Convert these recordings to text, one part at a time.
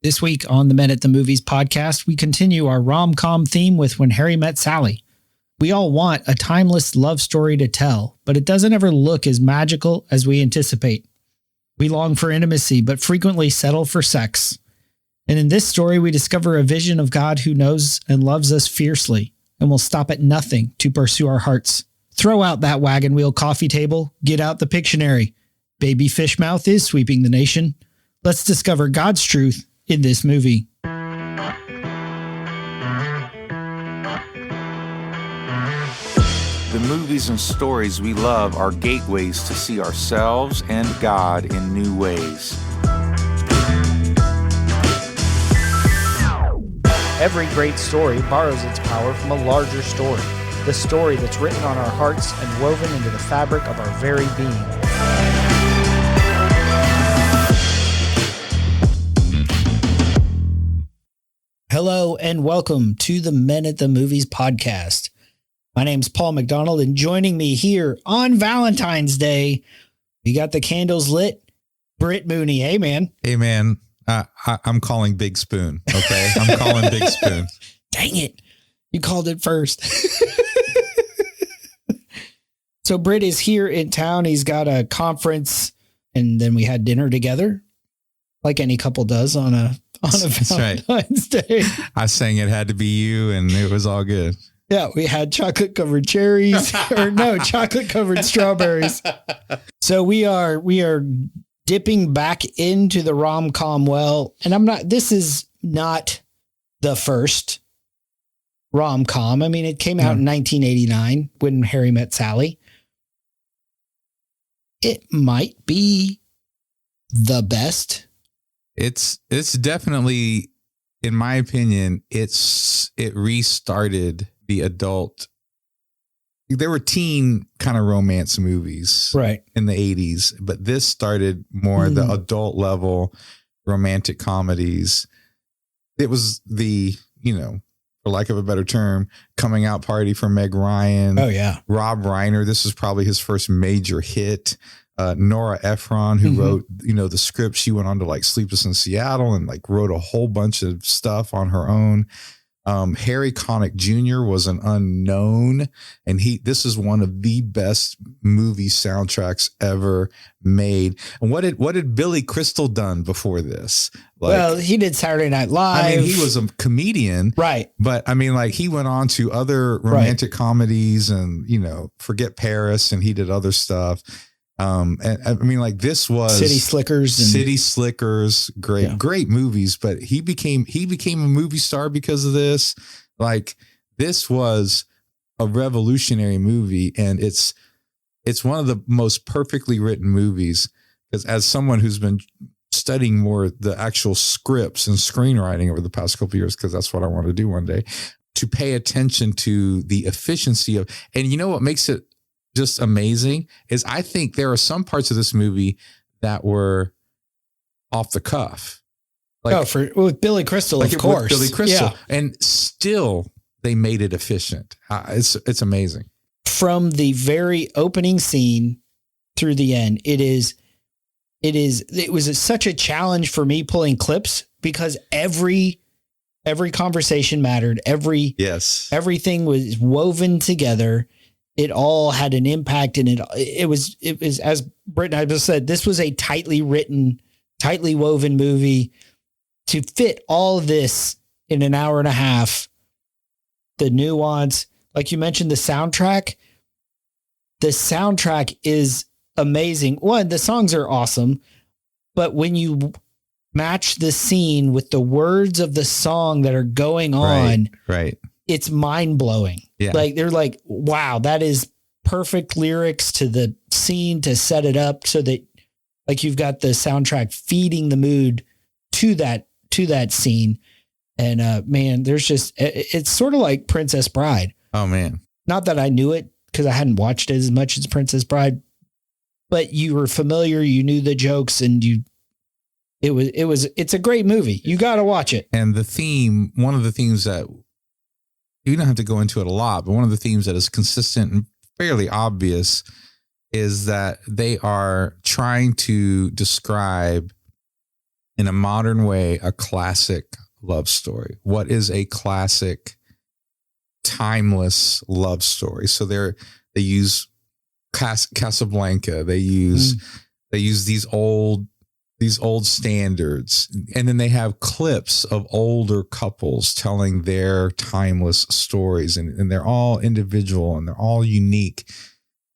This week on the Men at the Movies podcast, we continue our rom-com theme with When Harry Met Sally. We all want a timeless love story to tell, but it doesn't ever look as magical as we anticipate. We long for intimacy, but frequently settle for sex. And in this story, we discover a vision of God who knows and loves us fiercely and will stop at nothing to pursue our hearts. Throw out that wagon wheel coffee table, get out the Pictionary. Baby fish mouth is sweeping the nation. Let's discover God's truth in this movie. The movies and stories we love are gateways to see ourselves and God in new ways. Every great story borrows its power from a larger story, the story that's written on our hearts and woven into the fabric of our very being. Hello and welcome to the Men at the Movies podcast. My name's Paul McDonald, and joining me here on Valentine's Day, we got the candles lit, Britt Mooney. Hey, man. Hey, man. I'm calling Big Spoon. Okay. I'm calling Big Spoon. Dang it. You called it first. So Britt is here in town. He's got a conference, and then we had dinner together, like any couple does on a Valentine's Day. I sang It Had to Be You, and it was all good. Yeah, we had chocolate covered cherries chocolate covered strawberries. So we are dipping back into the rom-com well, and this is not the first rom-com. I mean, it came out in 1989 when Harry Met Sally. It might be the best. It's definitely, in my opinion, it restarted the adult. There were teen kind of romance movies right in the 80s, but this started more the adult level romantic comedies. It was the, for lack of a better term, coming out party for Meg Ryan. Oh yeah. Rob Reiner. This was probably his first major hit. Nora Ephron, who wrote, the script. She went on to like Sleepless in Seattle and like wrote a whole bunch of stuff on her own. Harry Connick Jr. was an unknown, and this is one of the best movie soundtracks ever made. And what did Billy Crystal done before this? Well, he did Saturday Night Live. I mean, he was a comedian, right? But I mean, like, he went on to other romantic comedies, and Forget Paris, and he did other stuff. And I mean, like, this was City Slickers, great movies, but he became a movie star because of this. Like, this was a revolutionary movie, and it's one of the most perfectly written movies, because as someone who's been studying more the actual scripts and screenwriting over the past couple of years, because that's what I want to do one day, to pay attention to the efficiency of, and what makes it just amazing is I think there are some parts of this movie that were off the cuff. Like, with Billy Crystal, of course. Billy Crystal. Yeah. And still they made it efficient. It's amazing. From the very opening scene through the end, it was such a challenge for me pulling clips, because every conversation mattered. Everything was woven together. It all had an impact, and it was, as Britt and I just said, this was a tightly written, tightly woven movie to fit all this in an hour and a half. The nuance, like you mentioned, the soundtrack is amazing. One, the songs are awesome, but when you match the scene with the words of the song that are going on, right. It's mind blowing. Yeah. Like, they're like, wow, that is perfect lyrics to the scene to set it up so that, like, you've got the soundtrack feeding the mood to that scene. And man, it's sort of like Princess Bride. Oh man. Not that I knew it, because I hadn't watched it as much as Princess Bride, but you were familiar, you knew the jokes, and it's a great movie. You got to watch it. And one of the themes that, you don't have to go into it a lot, but one of the themes that is consistent and fairly obvious is that they are trying to describe in a modern way, a classic love story. What is a classic, timeless love story? So they use Casablanca. They use these old standards, and then they have clips of older couples telling their timeless stories, and they're all individual and they're all unique.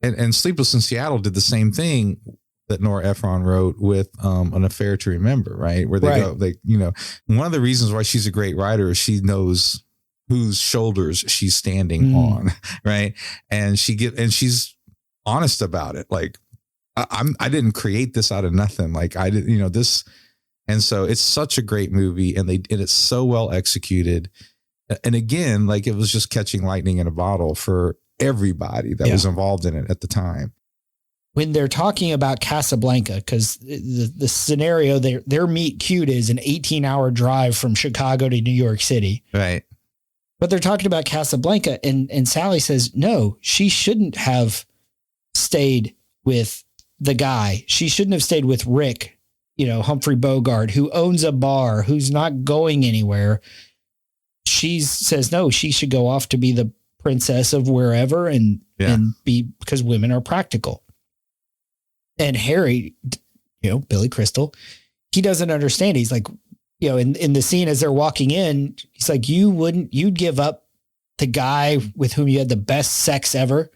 And Sleepless in Seattle did the same thing that Nora Ephron wrote with An Affair to Remember, right? Where they go, one of the reasons why she's a great writer is she knows whose shoulders she's standing on, right? And she's honest about it. Like, I didn't create this out of nothing. Like, I did, this. And so it's such a great movie, and it's so well executed. And again, like, it was just catching lightning in a bottle for everybody that was involved in it at the time. When they're talking about Casablanca, because the scenario, their meet cute is an 18-hour drive from Chicago to New York City. Right. But they're talking about Casablanca, and Sally says, no, she shouldn't have stayed with the guy. She shouldn't have stayed with Rick, Humphrey Bogart, who owns a bar, who's not going anywhere. She says, no, she should go off to be the princess of wherever and be, because women are practical. And Harry, Billy Crystal, he doesn't understand. He's like, in the scene as they're walking in, he's like, you'd give up the guy with whom you had the best sex ever.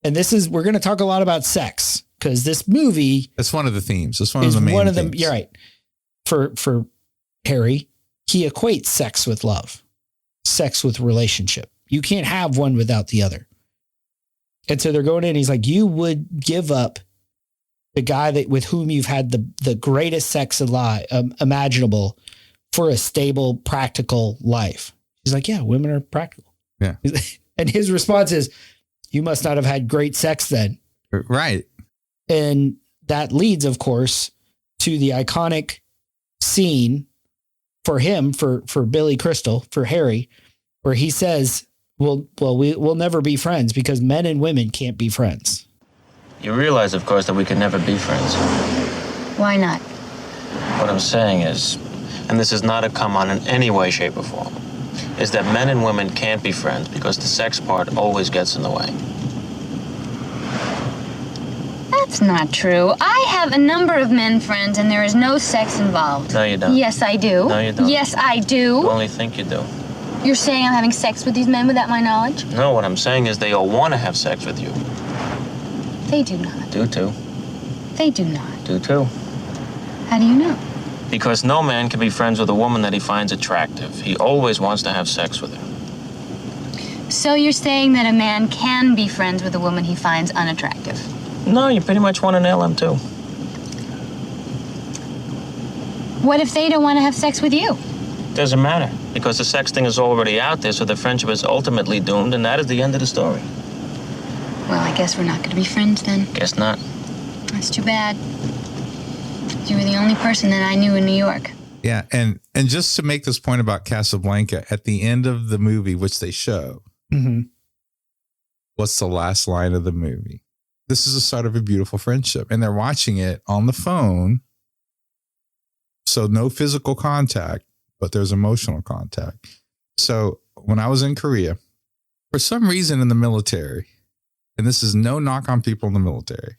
And we're going to talk a lot about sex, because this movie, that's one of the themes. It's one of the main themes. You're right. For Harry, he equates sex with love, sex with relationship. You can't have one without the other. And so they're going in. He's like, you would give up the guy with whom you've had the greatest sex imaginable for a stable, practical life. He's like, yeah, women are practical. Yeah. And his response is, you must not have had great sex then. Right. And that leads, of course, to the iconic scene for him, for Billy Crystal, for Harry, where he says, we'll never be friends because men and women can't be friends. You realize, of course, that we can never be friends. Why not? What I'm saying is, and this is not a come on in any way, shape, or form, is that men and women can't be friends because the sex part always gets in the way. That's not true. I have a number of men friends and there is no sex involved. No, you don't. Yes, I do. No, you don't. Yes, I do. You only think you do. You're saying I'm having sex with these men without my knowledge? No, what I'm saying is they all want to have sex with you. They do not. Do too. They do not. Do too. How do you know? Because no man can be friends with a woman that he finds attractive. He always wants to have sex with her. So you're saying that a man can be friends with a woman he finds unattractive? No, you pretty much want to nail him too. What if they don't want to have sex with you? Doesn't matter, because the sex thing is already out there, so the friendship is ultimately doomed, and that is the end of the story. Well, I guess we're not going to be friends then. Guess not. That's too bad. You were the only person that I knew in New York. Yeah, and just to make this point about Casablanca, at the end of the movie, which they show, what's the last line of the movie? This is the start of a beautiful friendship. And they're watching it on the phone. So no physical contact, but there's emotional contact. So when I was in Korea, for some reason in the military, and this is no knock on people in the military,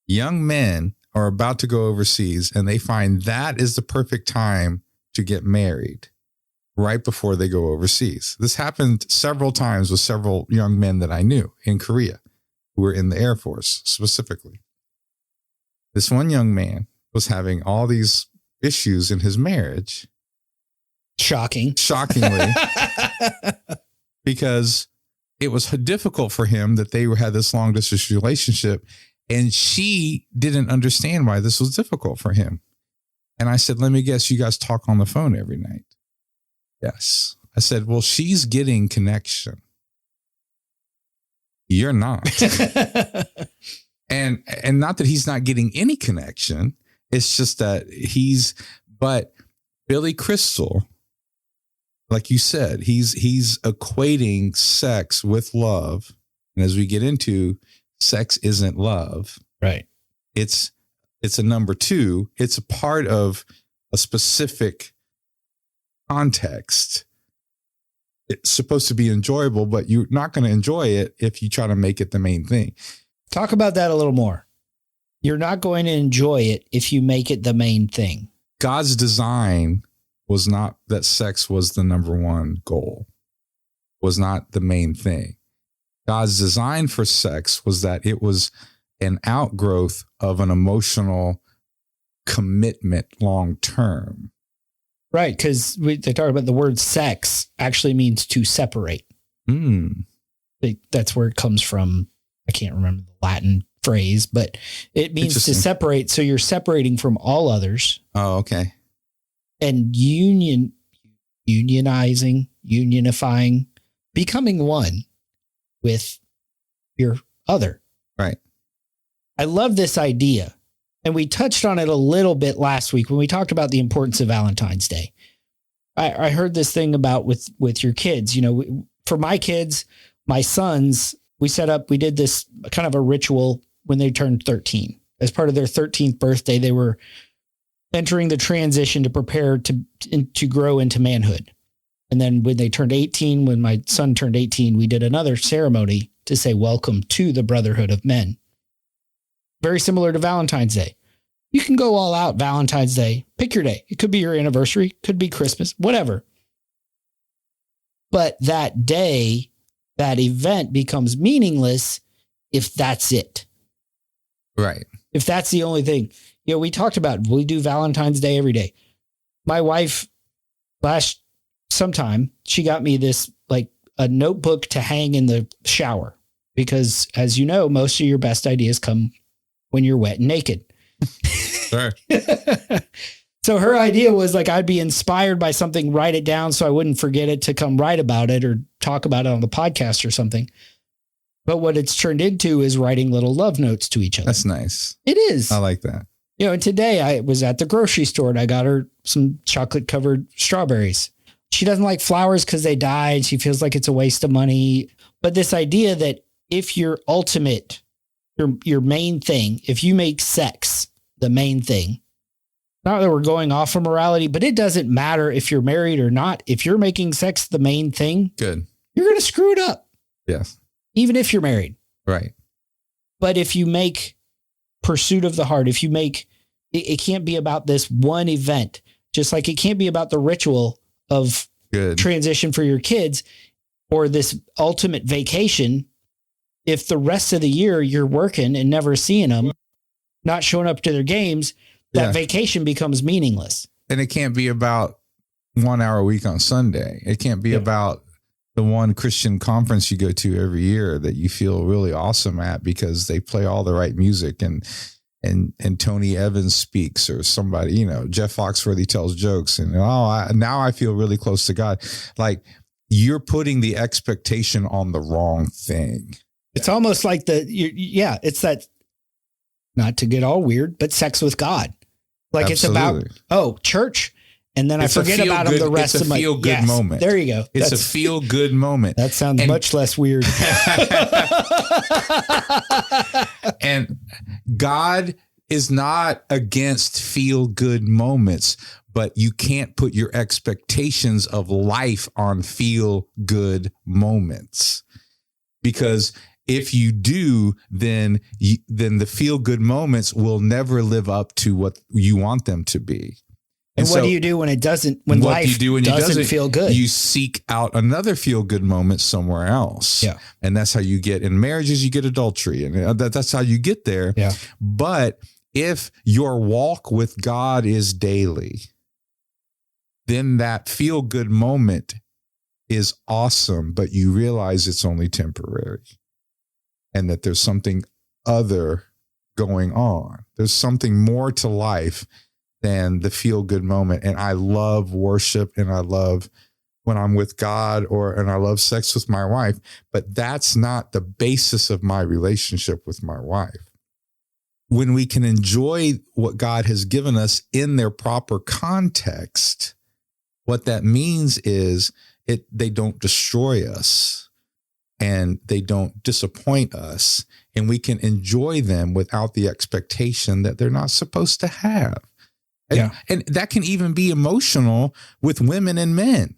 young men are about to go overseas and they find that is the perfect time to get married right before they go overseas. This happened several times with several young men that I knew in Korea who were in the Air Force specifically. This one young man was having all these issues in his marriage. Shockingly, because it was difficult for him that they had this long distance relationship, and she didn't understand why this was difficult for him. And I said, let me guess, you guys talk on the phone every night? Yes. I said, well, she's getting connection. You're not. and not that he's not getting any connection. It's just that but Billy Crystal, like you said, he's equating sex with love. And as we get into, sex isn't love. Right. It's a number two. It's a part of a specific context, it's supposed to be enjoyable, but you're not going to enjoy it if you try to make it the main thing. Talk about that a little more. You're not going to enjoy it if you make it the main thing. God's design was not that sex was the number one goal, was not the main thing. God's design for sex was that it was an outgrowth of an emotional commitment long term. Right, because they talk about the word sex actually means to separate. That's where it comes from. I can't remember the Latin phrase, but it means to separate. So you're separating from all others. Oh, okay. And unifying, becoming one with your other. Right. I love this idea. And we touched on it a little bit last week when we talked about the importance of Valentine's Day. I heard this thing about with your kids, you know, for my kids, my sons, we did this kind of a ritual when they turned 13. As part of their 13th birthday, they were entering the transition to prepare to grow into manhood. And then when they turned 18, when my son turned 18, we did another ceremony to say, welcome to the brotherhood of men. Very similar to Valentine's Day. You can go all out Valentine's Day. Pick your day. It could be your anniversary, could be Christmas, whatever. But that day, that event becomes meaningless if that's it. Right. If that's the only thing. You know, we talked about, we do Valentine's Day every day. My wife, sometime, she got me this, like a notebook to hang in the shower. Because as you know, most of your best ideas come when you're wet and naked. Sure. So her idea was like, I'd be inspired by something, write it down so I wouldn't forget it to come write about it or talk about it on the podcast or something. But what it's turned into is writing little love notes to each other. That's nice. It is. I like that. You know, and today I was at the grocery store and I got her some chocolate covered strawberries. She doesn't like flowers because they die and she feels like it's a waste of money. But this idea that if your ultimate, your main thing, if you make sex the main thing, not that we're going off of morality, but it doesn't matter if you're married or not. If you're making sex the main thing, good, you're going to screw it up. Yes. Even if you're married. Right. But if you make pursuit of the heart, if you make, it can't be about this one event, just like it can't be about the ritual of transition for your kids or this ultimate vacation. If the rest of the year you're working and never seeing them, not showing up to their games, that vacation becomes meaningless. And it can't be about 1 hour a week on Sunday. It can't be about the one Christian conference you go to every year that you feel really awesome at because they play all the right music and Tony Evans speaks or somebody, you know, Jeff Foxworthy tells jokes and now I feel really close to God. Like you're putting the expectation on the wrong thing. It's almost like it's that, not to get all weird, but sex with God. Like Absolutely. It's about, church. And then I forget about him the rest of my It's a feel-good moment. There you go. It's a feel-good moment. That sounds much less weird. And God is not against feel-good moments, but you can't put your expectations of life on feel-good moments. Because if you do, then the feel-good moments will never live up to what you want them to be. And what do you do when it doesn't? When life doesn't feel good? You seek out another feel-good moment somewhere else. Yeah, and that's how you get in marriages. You get adultery, and that's how you get there. Yeah. But if your walk with God is daily, then that feel-good moment is awesome. But you realize it's only temporary, and that there's something other going on. There's something more to life than the feel-good moment. And I love worship and I love when I'm with God and I love sex with my wife, but that's not the basis of my relationship with my wife. When we can enjoy what God has given us in their proper context, what that means is they don't destroy us and they don't disappoint us, and we can enjoy them without the expectation that they're not supposed to have. Yeah. And that can even be emotional with women and men.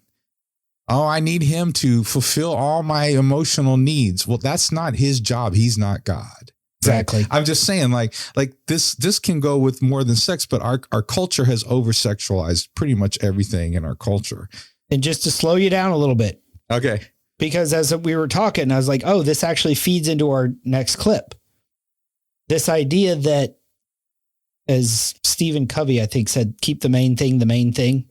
Oh, I need him to fulfill all my emotional needs. Well, that's not his job. He's not God. Exactly. Right? I'm just saying like this can go with more than sex, but our culture has over-sexualized pretty much everything in our culture. And just to slow you down a little bit. Okay. Because as we were talking, I was like, oh, this actually feeds into our next clip. This idea that, as Stephen Covey, I think, said, keep the main thing the main thing.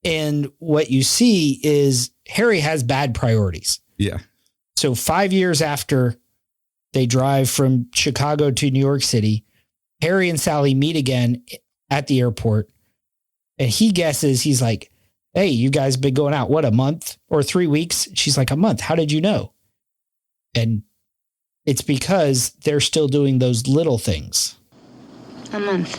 And what you see is Harry has bad priorities. Yeah. So 5 years after they drive from Chicago to New York City, Harry and Sally meet again at the airport. And he guesses, he's like, hey, you guys been going out, what, a month or 3 weeks? She's like, a month. How did you know? And it's because they're still doing those little things. A month.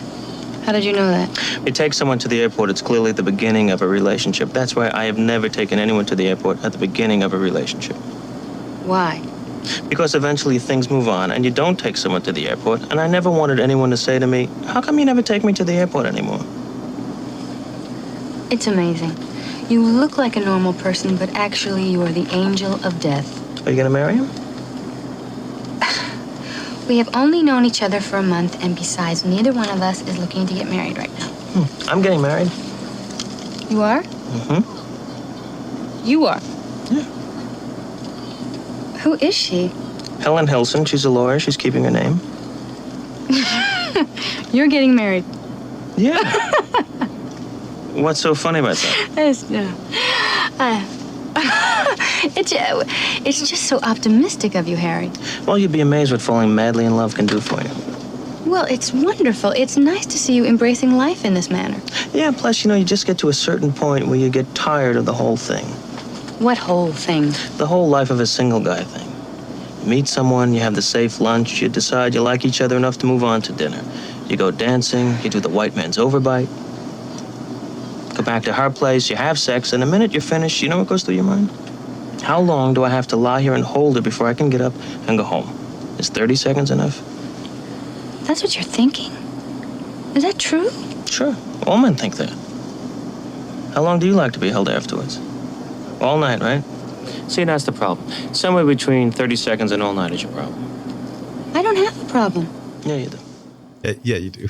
How did you know that? You take someone to the airport, it's clearly the beginning of a relationship. That's why I have never taken anyone to the airport at the beginning of a relationship. Why? Because eventually things move on and you don't take someone to the airport. And I never wanted anyone to say to me, how come you never take me to the airport anymore? It's amazing. You look like a normal person, but actually you are the angel of death. Are you going to marry him? We have only known each other for a month, and besides, neither one of us is looking to get married right now. I'm getting married. You are? Mm-hmm. You are? Yeah. Who is she? Helen Hilson. She's a lawyer. She's keeping her name. You're getting married. Yeah. What's so funny about that? It's just so optimistic of you, Harry. Well, you'd be amazed what falling madly in love can do for you. Well, it's wonderful. It's nice to see you embracing life in this manner. Yeah, plus, you just get to a certain point where you get tired of the whole thing. What whole thing? The whole life of a single guy thing. You meet someone, you have the safe lunch, you decide you like each other enough to move on to dinner. You go dancing, you do the white man's overbite. Go back to her place, you have sex, and the minute you're finished, you know what goes through your mind? How long do I have to lie here and hold her before I can get up and go home? Is 30 seconds enough? That's what you're thinking? Is that true? Sure. All men think that. How long do you like to be held afterwards? All night, right? See, that's the problem. Somewhere between 30 seconds and all night is your problem. I don't have a problem. Yeah, you do. Yeah, you do.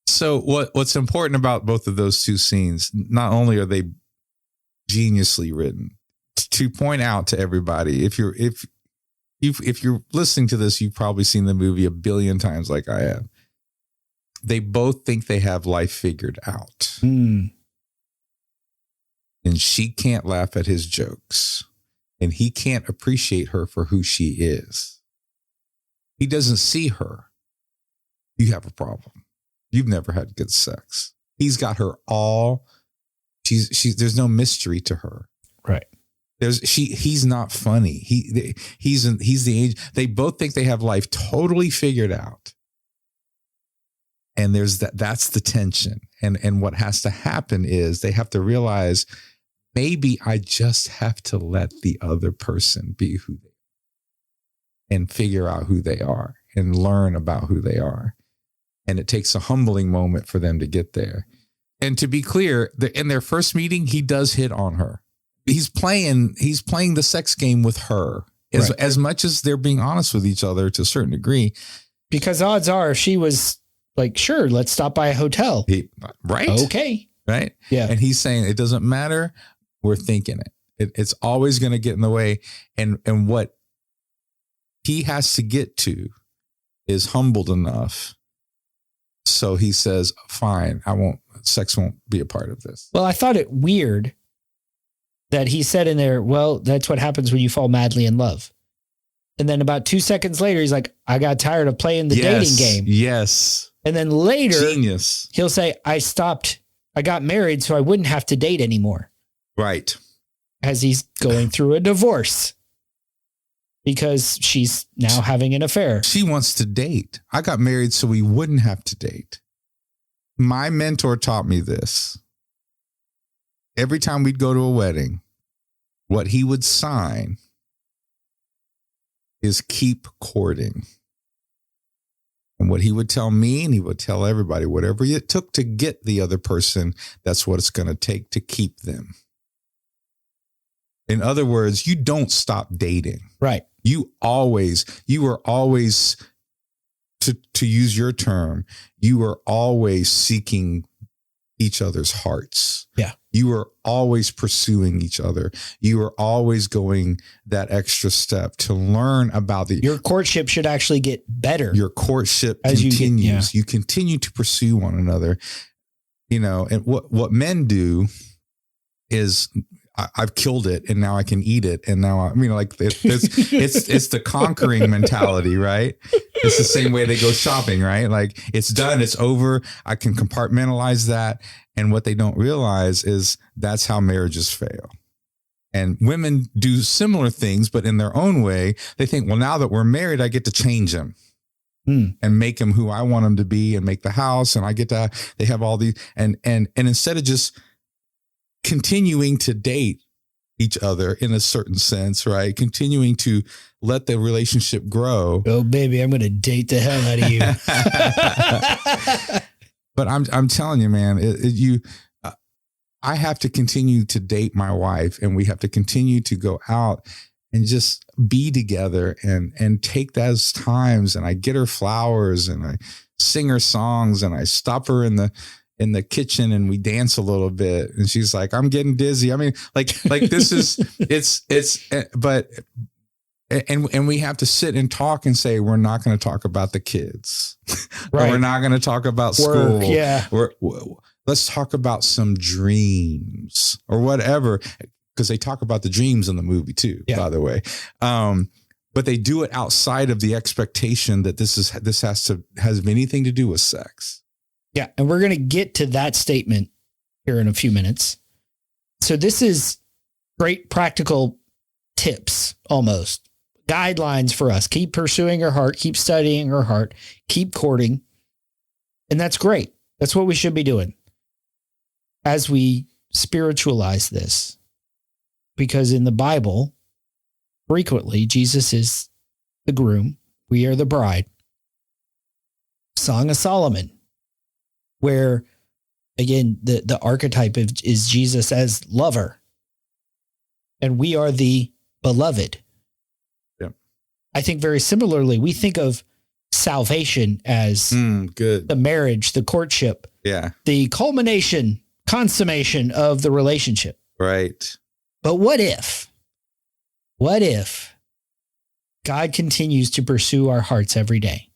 So what's important about both of those two scenes, not only are they geniusly written, to point out to everybody, if you're listening to this, you've probably seen the movie a billion times like I have. They both think they have life figured out. And she can't laugh at his jokes. And he can't appreciate her for who she is. He doesn't see her. You have a problem. You've never had good sex. He's got her all. There's no mystery to her. Right. He's not funny. He's the age. They both think they have life totally figured out. And that's the tension. And what has to happen is they have to realize, maybe I just have to let the other person be who they are and figure out who they are and learn about who they are. And it takes a humbling moment for them to get there. And to be clear, in their first meeting, he does hit on her. He's playing the sex game with her as much as they're being honest with each other to a certain degree. Because odds are, if she was like, sure, let's stop by a hotel. Right. Okay. Right. Yeah. And he's saying it doesn't matter. We're thinking it. It's always going to get in the way. And what he has to get to is humbled enough. So he says, fine, sex won't be a part of this. Well, I thought it weird that he said in there, well, that's what happens when you fall madly in love. And then about 2 seconds later, he's like, I got tired of playing the dating game. Yes. And then later, genius. He'll say, I got married so I wouldn't have to date anymore. Right. As he's going through a divorce because she's now having an affair. She wants to date. I got married so we wouldn't have to date. My mentor taught me this. Every time we'd go to a wedding, what he would sign is keep courting. And what he would tell me, and he would tell everybody, whatever it took to get the other person, that's what it's going to take to keep them. In other words, you don't stop dating. Right. You are always, to use your term, you are always seeking each other's hearts. Yeah. You are always pursuing each other. You are always going that extra step to learn about your courtship should actually get better. Your courtship continues. You continue to pursue one another, and what men do is I've killed it and now I can eat it. And now, it's the conquering mentality, right? It's the same way they go shopping, right? Like it's done, it's over. I can compartmentalize that. And what they don't realize is that's how marriages fail. And women do similar things, but in their own way, they think, well, now that we're married, I get to change them and make them who I want them to be and make the house. And they have all these, and instead of just continuing to date each other in a certain sense, right? Continuing to let the relationship grow. Oh, baby, I'm going to date the hell out of you. But I'm telling you, man, I have to continue to date my wife, and we have to continue to go out and just be together and take those times. And I get her flowers and I sing her songs and I stop her in the kitchen and we dance a little bit. And she's like, I'm getting dizzy. I mean, like this is, and we have to sit and talk and say, we're not going to talk about the kids. Right. We're not going to talk about school. Yeah. Let's talk about some dreams or whatever. Because they talk about the dreams in the movie too, by the way. But they do it outside of the expectation that this has anything to do with sex. Yeah. And we're going to get to that statement here in a few minutes. So this is great practical tips, almost guidelines for us. Keep pursuing her heart, keep studying her heart, keep courting. And that's great. That's what we should be doing as we spiritualize this. Because in the Bible, frequently, Jesus is the groom. We are the bride. Song of Solomon, where, again, the archetype is Jesus as lover. And we are the beloved. Yeah. I think very similarly, we think of salvation as the marriage, the courtship, the culmination, consummation of the relationship. Right. But what if God continues to pursue our hearts every day?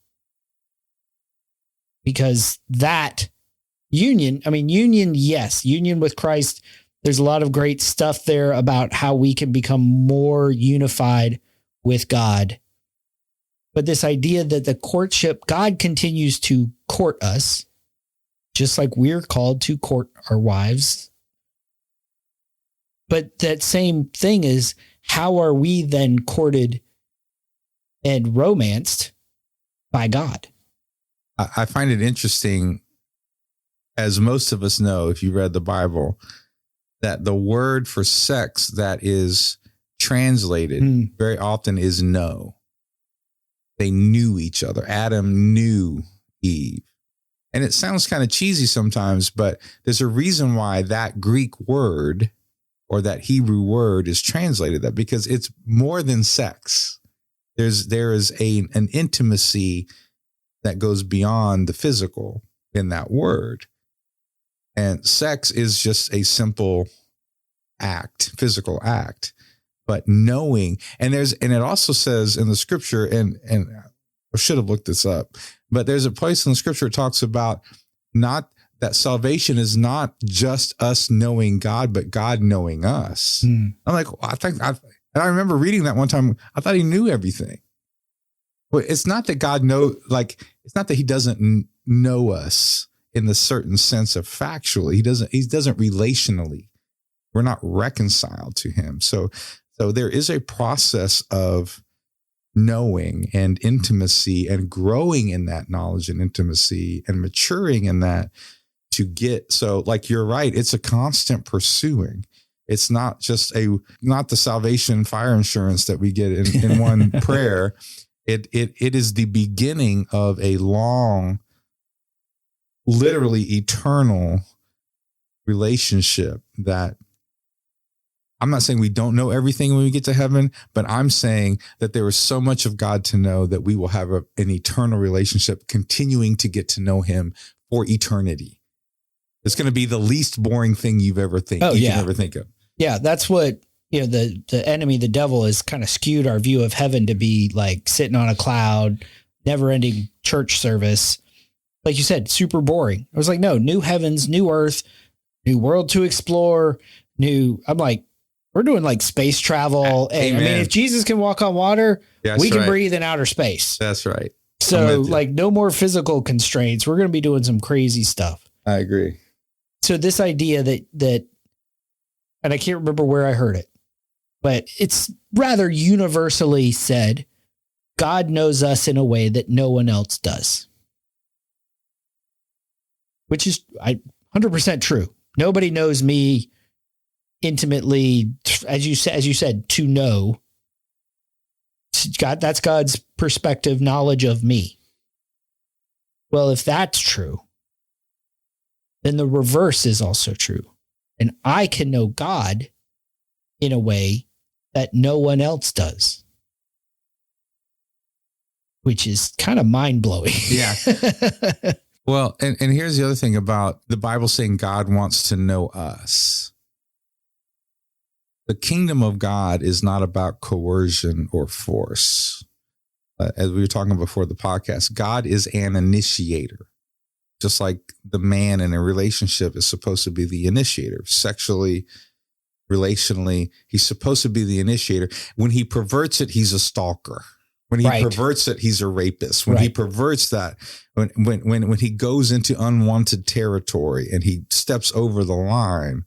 Because that union, yes, union with Christ, there's a lot of great stuff there about how we can become more unified with God. But this idea that the courtship, God continues to court us, just like we're called to court our wives. But that same thing is, how are we then courted and romanced by God? I find it interesting, as most of us know, if you read the Bible, that the word for sex that is translated very often is know. They knew each other. Adam knew Eve. And it sounds kind of cheesy sometimes, but there's a reason why that Greek word or that Hebrew word is translated that, because it's more than sex. There is an intimacy that goes beyond the physical in that word. And sex is just a simple act, physical act, but knowing, and it also says in the scripture, and I should have looked this up, but there's a place in the scripture that talks about not that salvation is not just us knowing God, but God knowing us. I'm like, and I remember reading that one time. I thought he knew everything. But it's not that God it's not that he doesn't know us in the certain sense of factually. He doesn't relationally. We're not reconciled to him. So there is a process of knowing and intimacy and growing in that knowledge and intimacy and maturing in that to get. So like, you're right. It's a constant pursuing. It's not just not the salvation fire insurance that we get in one prayer. It is the beginning of a long, literally eternal relationship that I'm not saying we don't know everything when we get to heaven, but I'm saying that there is so much of God to know that we will have an eternal relationship, continuing to get to know him for eternity. It's going to be the least boring thing you can ever think of. Yeah, that's what, the enemy, the devil, has kind of skewed our view of heaven to be like sitting on a cloud, never ending church service. Like you said, super boring. I was like, no, new heavens, new earth, new world to explore, I'm like, we're doing like space travel. And I mean, if Jesus can walk on water, we can breathe in outer space. That's right. So like no more physical constraints. We're going to be doing some crazy stuff. I agree. So this idea that, and I can't remember where I heard it, but it's rather universally said, God knows us in a way that no one else does. Which is 100% true. Nobody knows me intimately, as you said, to know. God, that's God's perspective, knowledge of me. Well, if that's true, then the reverse is also true. And I can know God in a way that no one else does, which is kind of mind-blowing. Yeah. Well, and here's the other thing about the Bible saying God wants to know us. The kingdom of God is not about coercion or force. As we were talking before the podcast, God is an initiator. Just like the man in a relationship is supposed to be the initiator. Sexually, relationally, he's supposed to be the initiator. When he perverts it, he's a stalker. When he perverts it, he's a rapist. When he perverts that, when he goes into unwanted territory and he steps over the line,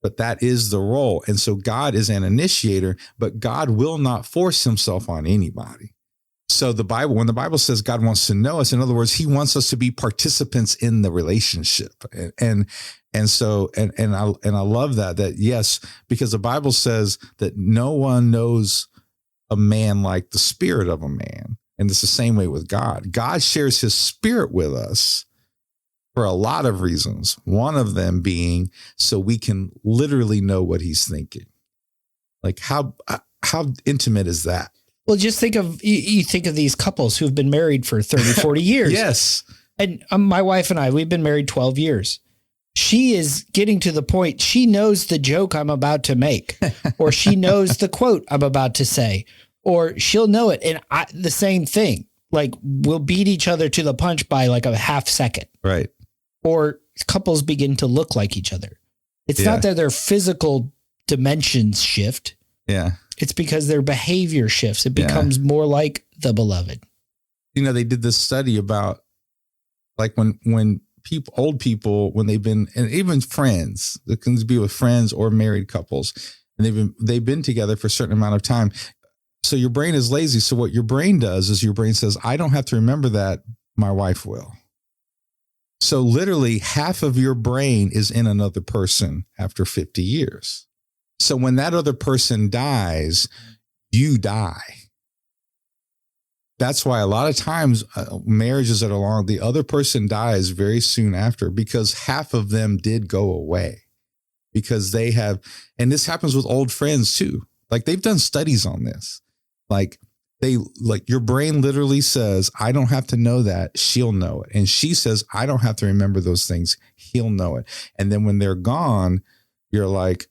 but that is the role. And so God is an initiator, but God will not force himself on anybody. So when the Bible says God wants to know us, in other words, he wants us to be participants in the relationship. And I love that yes, because the Bible says that no one knows a man like the spirit of a man. And it's the same way with God. God shares his spirit with us for a lot of reasons. One of them being so we can literally know what he's thinking. Like how intimate is that? Well, just think of, you think of these couples who've been married for 30, 40 years. Yes. And my wife and I, we've been married 12 years. She is getting to the point. She knows the joke I'm about to make, or she knows the quote I'm about to say, or she'll know it. And the same thing, like we'll beat each other to the punch by like a half second. Right. Or couples begin to look like each other. It's not that their physical dimensions shift. Yeah. It's because their behavior shifts. It becomes more like the beloved. They did this study about like when old people, when they've been, and even friends, it can be with friends or married couples, and they've been together for a certain amount of time. So your brain is lazy. So what your brain does is your brain says, I don't have to remember that. My wife will. So literally half of your brain is in another person after 50 years. So when that other person dies, you die. That's why a lot of times marriages that are long, the other person dies very soon after because half of them did go away because they have, and this happens with old friends too. Like they've done studies on this. Like your brain literally says, I don't have to know that. She'll know it. And she says, I don't have to remember those things. He'll know it. And then when they're gone, you're like,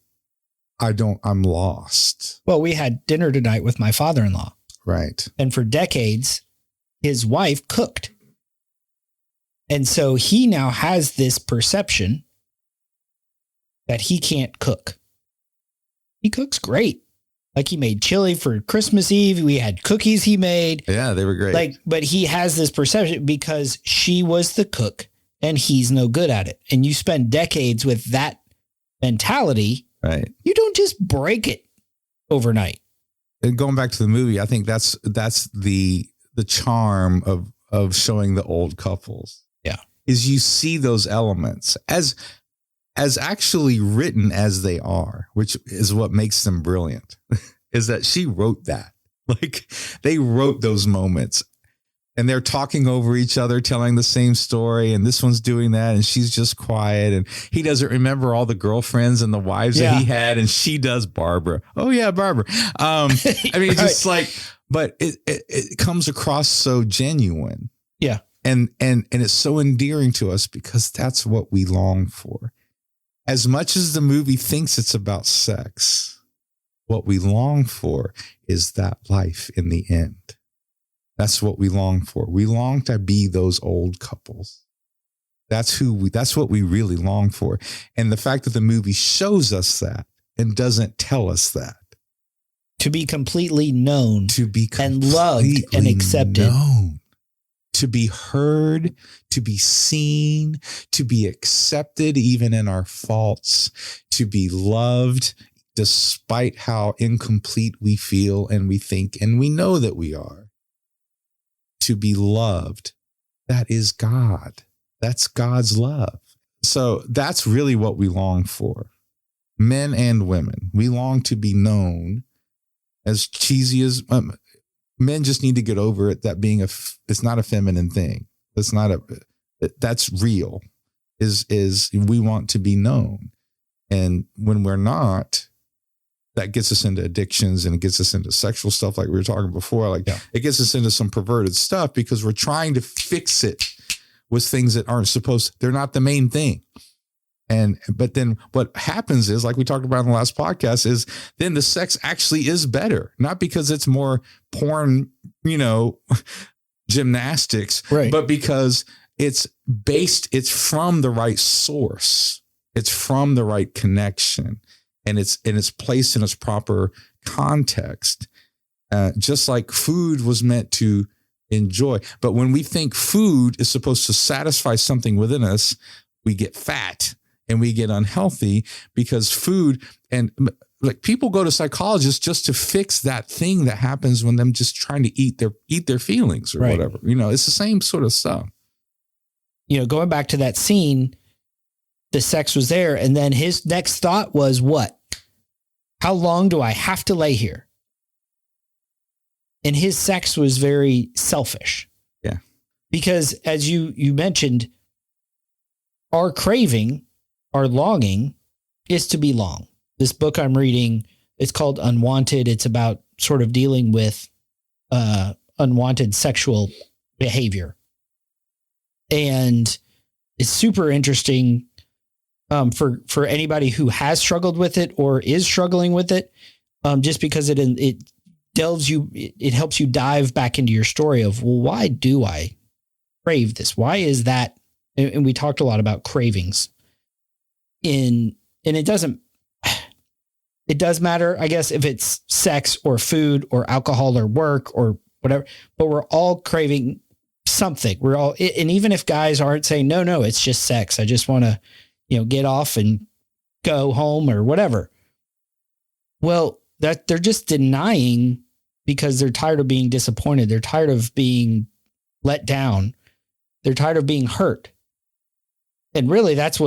I'm lost. Well, we had dinner tonight with my father-in-law. Right. And for decades, his wife cooked. And so he now has this perception that he can't cook. He cooks great. Like he made chili for Christmas Eve. We had cookies he made. Yeah, they were great. But he has this perception because she was the cook and he's no good at it. And you spend decades with that mentality. Right. You don't just break it overnight. And going back to the movie, I think that's the charm of showing the old couples. Yeah. Is you see those elements as actually written as they are, which is what makes them brilliant, is that she wrote that. Like they wrote those moments. And they're talking over each other, telling the same story. And this one's doing that. And she's just quiet. And he doesn't remember all the girlfriends and the wives that he had. And she does Barbara. Oh, yeah, Barbara. I mean, it's just like, but it comes across so genuine. Yeah. And it's so endearing to us because that's what we long for. As much as the movie thinks it's about sex, what we long for is that life in the end. That's what we long for. We long to be those old couples. That's what we really long for. And the fact that the movie shows us that and doesn't tell us that. To be completely known. To be and loved and accepted. Known, to be heard, to be seen, to be accepted even in our faults, to be loved despite how incomplete we feel and we think and we know that we are. To be loved. That is God. That's God's love. So that's really what we long for. Men and women. We long to be known. As cheesy as men just need to get over it. That being it's not a feminine thing. That's real. Is we want to be known. And when we're not, that gets us into addictions and it gets us into sexual stuff like we were talking before. Like it gets us into some perverted stuff because we're trying to fix it with things that aren't they're not the main thing. But then what happens is, like we talked about in the last podcast, is then the sex actually is better, not because it's more porn, gymnastics, right, but because it's from the right source. It's from the right connection. And it's placed in its proper context, just like food was meant to enjoy. But when we think food is supposed to satisfy something within us, we get fat and we get unhealthy because food and like people go to psychologists just to fix that thing that happens when them just trying to eat their feelings or whatever. It's the same sort of stuff. Going back to that scene. The sex was there. And then his next thought was what? How long do I have to lay here? And his sex was very selfish. Yeah. Because as you mentioned, our craving, our longing is to belong. This book I'm reading, it's called Unwanted. It's about sort of dealing with unwanted sexual behavior. And it's super interesting for anybody who has struggled with it or is struggling with it, just because it delves you, it helps you dive back into your story of, well, why do I crave this? Why is that? And we talked a lot about cravings and it does matter, I guess, if it's sex or food or alcohol or work or whatever, but we're all craving something. We're all, and even if guys aren't saying, no, it's just sex. I just want to, get off and go home or whatever. Well, that they're just denying because they're tired of being disappointed. They're tired of being let down. They're tired of being hurt. And really that's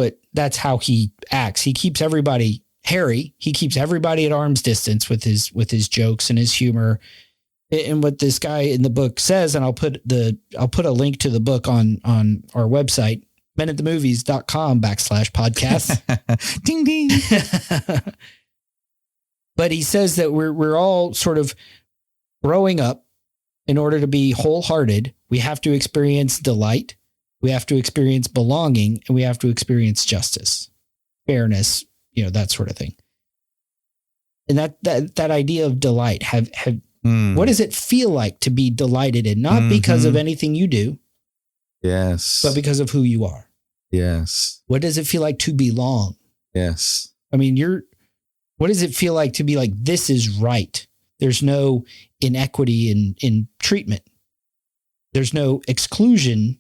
how he acts. He keeps everybody Harry. He keeps everybody at arm's distance with his jokes and his humor. And what this guy in the book says, and I'll put a link to the book on our website, menatthemovies.com/podcast. Ding, ding. But he says that we're all sort of growing up. In order to be wholehearted, we have to experience delight. We have to experience belonging, and we have to experience justice, fairness, that sort of thing. And that idea of delight, what does it feel like to be delighted in? Not because of anything you do. Yes. But because of who you are. Yes. What does it feel like to belong? Yes. I mean, what does it feel like to be like, this is right? There's no inequity in treatment. There's no exclusion.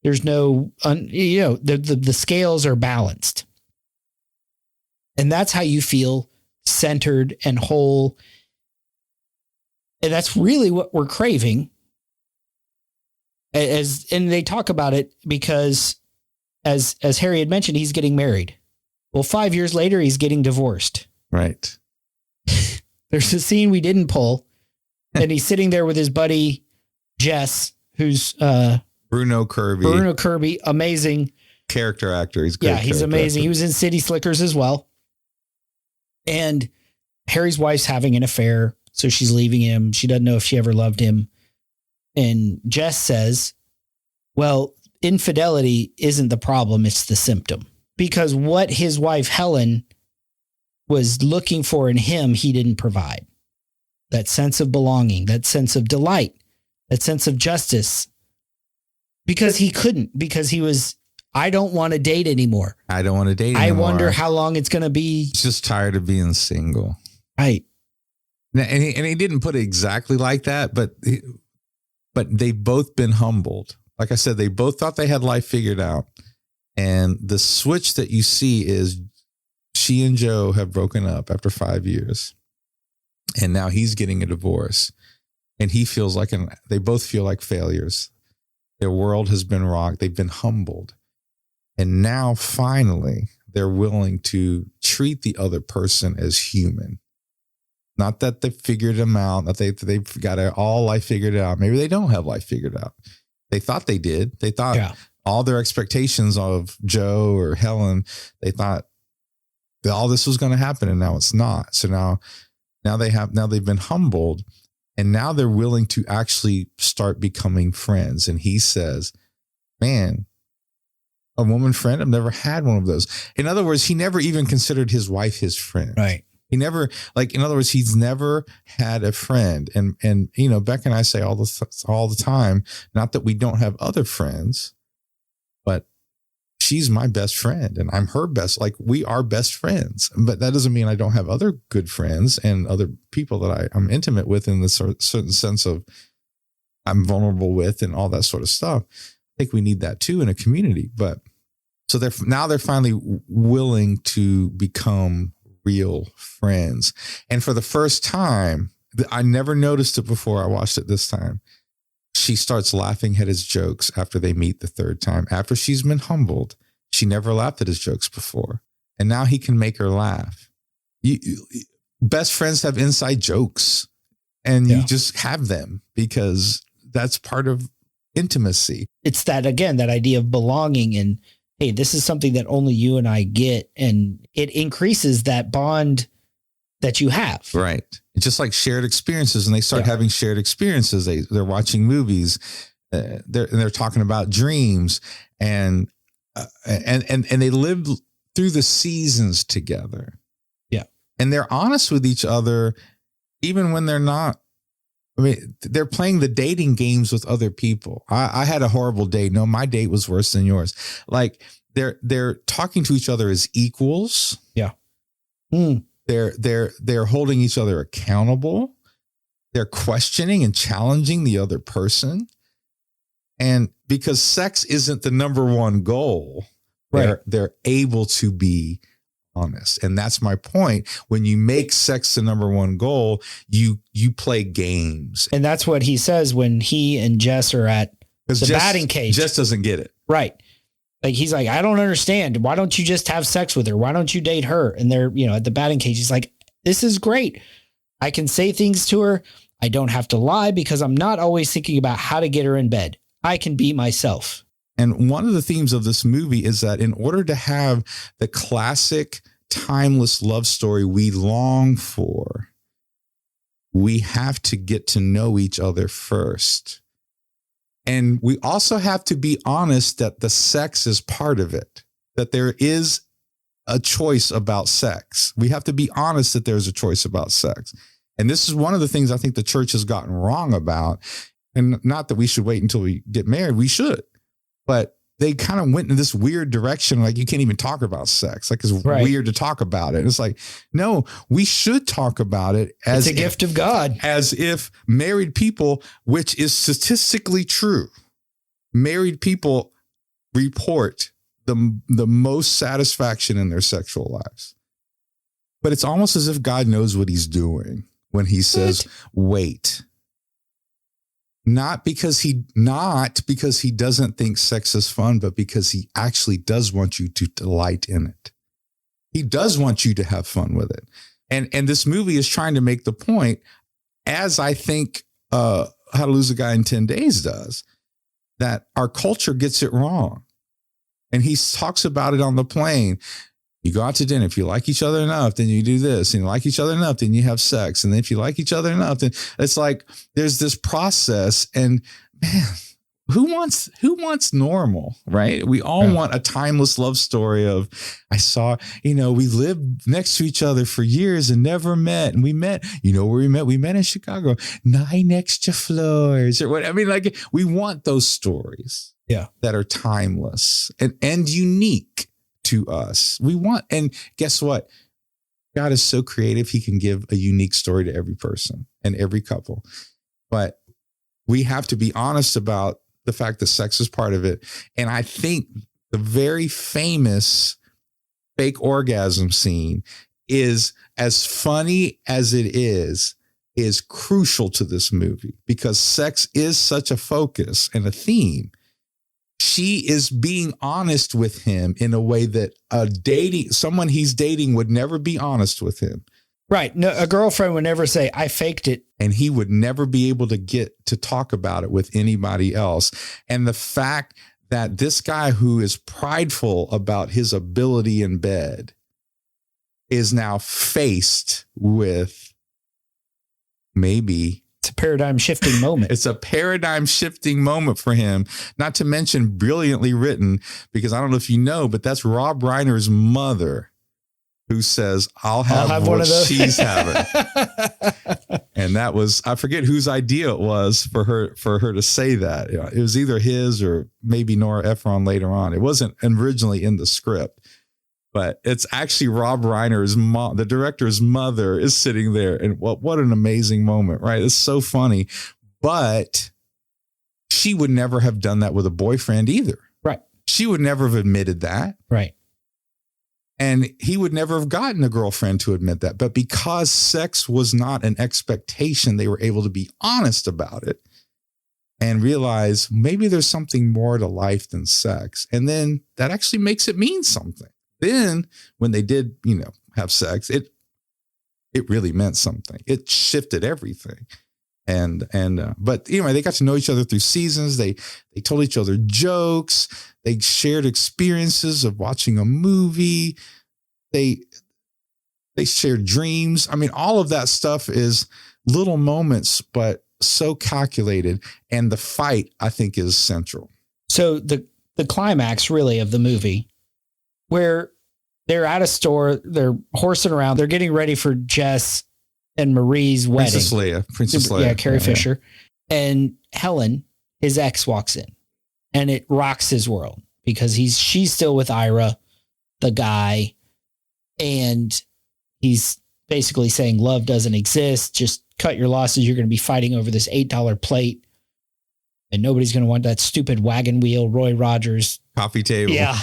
There's no, the scales are balanced. And that's how you feel centered and whole. And that's really what we're craving. And they talk about it because as Harry had mentioned, he's getting married. Well, 5 years later, he's getting divorced. Right. There's a scene we didn't pull And he's sitting there with his buddy, Jess, who's Bruno Kirby. Amazing. Character actor. He's amazing. He was in City Slickers as well. And Harry's wife's having an affair, so she's leaving him. She doesn't know if she ever loved him. And Jess says, well, infidelity isn't the problem, it's the symptom. Because what his wife, Helen, was looking for in him, he didn't provide. That sense of belonging, that sense of delight, that sense of justice. Because he couldn't, because he was, I don't want to date anymore. I wonder how long it's going to be. He's just tired of being single. Right. And he didn't put it exactly like that, but they've both been humbled. Like I said, they both thought they had life figured out. And the switch that you see is she and Joe have broken up after 5 years. And now he's getting a divorce. And he feels like they both feel like failures. Their world has been rocked. They've been humbled. And now finally, they're willing to treat the other person as human. Not that they figured them out, that they've got all life figured out. Maybe they don't have life figured out. They thought they did. They thought all their expectations of Joe or Helen, they thought that all this was going to happen, and now it's not. So now they've been humbled, and now they're willing to actually start becoming friends. And he says, man, a woman friend? I've never had one of those. In other words, he never even considered his wife his friend. Right. He never, in other words, he's never had a friend. And you know, Beck and I say all the time, not that we don't have other friends, but she's my best friend and I'm her best. Like, we are best friends, but that doesn't mean I don't have other good friends and other people that I'm intimate with in the certain sense of I'm vulnerable with and all that sort of stuff. I think we need that too in a community. But so they're finally willing to become real friends. And for the first time, I never noticed it before I watched it this time, she starts laughing at his jokes after they meet the third time. After she's been humbled, she never laughed at his jokes before. And now he can make her laugh. Best friends have inside jokes, and you just have them because that's part of intimacy. It's that, again, that idea of belonging and, hey, this is something that only you and I get. And it increases that bond that you have. Right. It's just like shared experiences, and they start having shared experiences. They're watching movies. They're talking about dreams and they live through the seasons together. Yeah. And they're honest with each other, even when they're not. I mean, they're playing the dating games with other people. I had a horrible date. No, my date was worse than yours. Like, they're talking to each other as equals. Yeah. They're holding each other accountable. They're questioning and challenging the other person. And because sex isn't the number one goal, they're able to be honest. And that's my point. When you make sex the number one goal, you play games. And that's what he says when he and Jess are at the batting cage. Jess doesn't get it. Right. Like, he's like, I don't understand. Why don't you just have sex with her? Why don't you date her? And they're, at the batting cage. He's like, this is great. I can say things to her. I don't have to lie because I'm not always thinking about how to get her in bed. I can be myself. And one of the themes of this movie is that in order to have the classic timeless love story we long for, we have to get to know each other first. And we also have to be honest that the sex is part of it, that there is a choice about sex. We have to be honest that there's a choice about sex. And this is one of the things I think the church has gotten wrong about. And not that we should wait until we get married. We should. But they kind of went in this weird direction. Like, you can't even talk about sex. Like, it's weird to talk about it. It's like, no, we should talk about it as it's a gift of God, as if married people, which is statistically true, married people report the most satisfaction in their sexual lives. But it's almost as if God knows what he's doing when he says, wait. Not because he doesn't think sex is fun, but because he actually does want you to delight in it. He does want you to have fun with it. And this movie is trying to make the point, as I think How to Lose a Guy in 10 Days does, that our culture gets it wrong. And he talks about it on the plane. You go out to dinner. If you like each other enough, then you do this. And you like each other enough, then you have sex. And then if you like each other enough, then it's like there's this process. And man, who wants normal, right? We all want a timeless love story of, we lived next to each other for years and never met. And we met, where we met? We met in Chicago, 9 extra floors or what. I mean, like, we want those stories that are timeless and unique to us. We want, and guess what? God is so creative. He can give a unique story to every person and every couple, but we have to be honest about the fact that sex is part of it. And I think the very famous fake orgasm scene is, as funny as it is crucial to this movie because sex is such a focus and a theme. She is being honest with him in a way that someone he's dating would never be honest with him. Right. No, a girlfriend would never say, I faked it. And he would never be able to get to talk about it with anybody else. And the fact that this guy who is prideful about his ability in bed is now faced with maybe it's a paradigm shifting moment. It's a paradigm shifting moment for him, not to mention brilliantly written, because I don't know if you know, but that's Rob Reiner's mother who says, I'll have what she's having. And that was, I forget whose idea it was for her to say that. It was either his or maybe Nora Ephron later on. It wasn't originally in the script, but it's actually Rob Reiner's mom, the director's mother, is sitting there. And what an amazing moment, right? It's so funny. But she would never have done that with a boyfriend either. Right. She would never have admitted that. Right. And he would never have gotten a girlfriend to admit that. But because sex was not an expectation, they were able to be honest about it and realize maybe there's something more to life than sex. And then that actually makes it mean something. Then when they did, have sex, it really meant something. It shifted everything. But they got to know each other through seasons. They told each other jokes. They shared experiences of watching a movie. They shared dreams. I mean, all of that stuff is little moments, but so calculated. And the fight, I think, is central. So the climax really of the movie, where they're at a store, they're horsing around, they're getting ready for Jess and Marie's wedding. Princess Leia. Yeah, Carrie Fisher. And Helen, his ex, walks in. And it rocks his world because she's still with Ira, the guy. And he's basically saying love doesn't exist. Just cut your losses. You're going to be fighting over this $8 plate. And nobody's going to want that stupid wagon wheel, Roy Rogers. Coffee table. Yeah.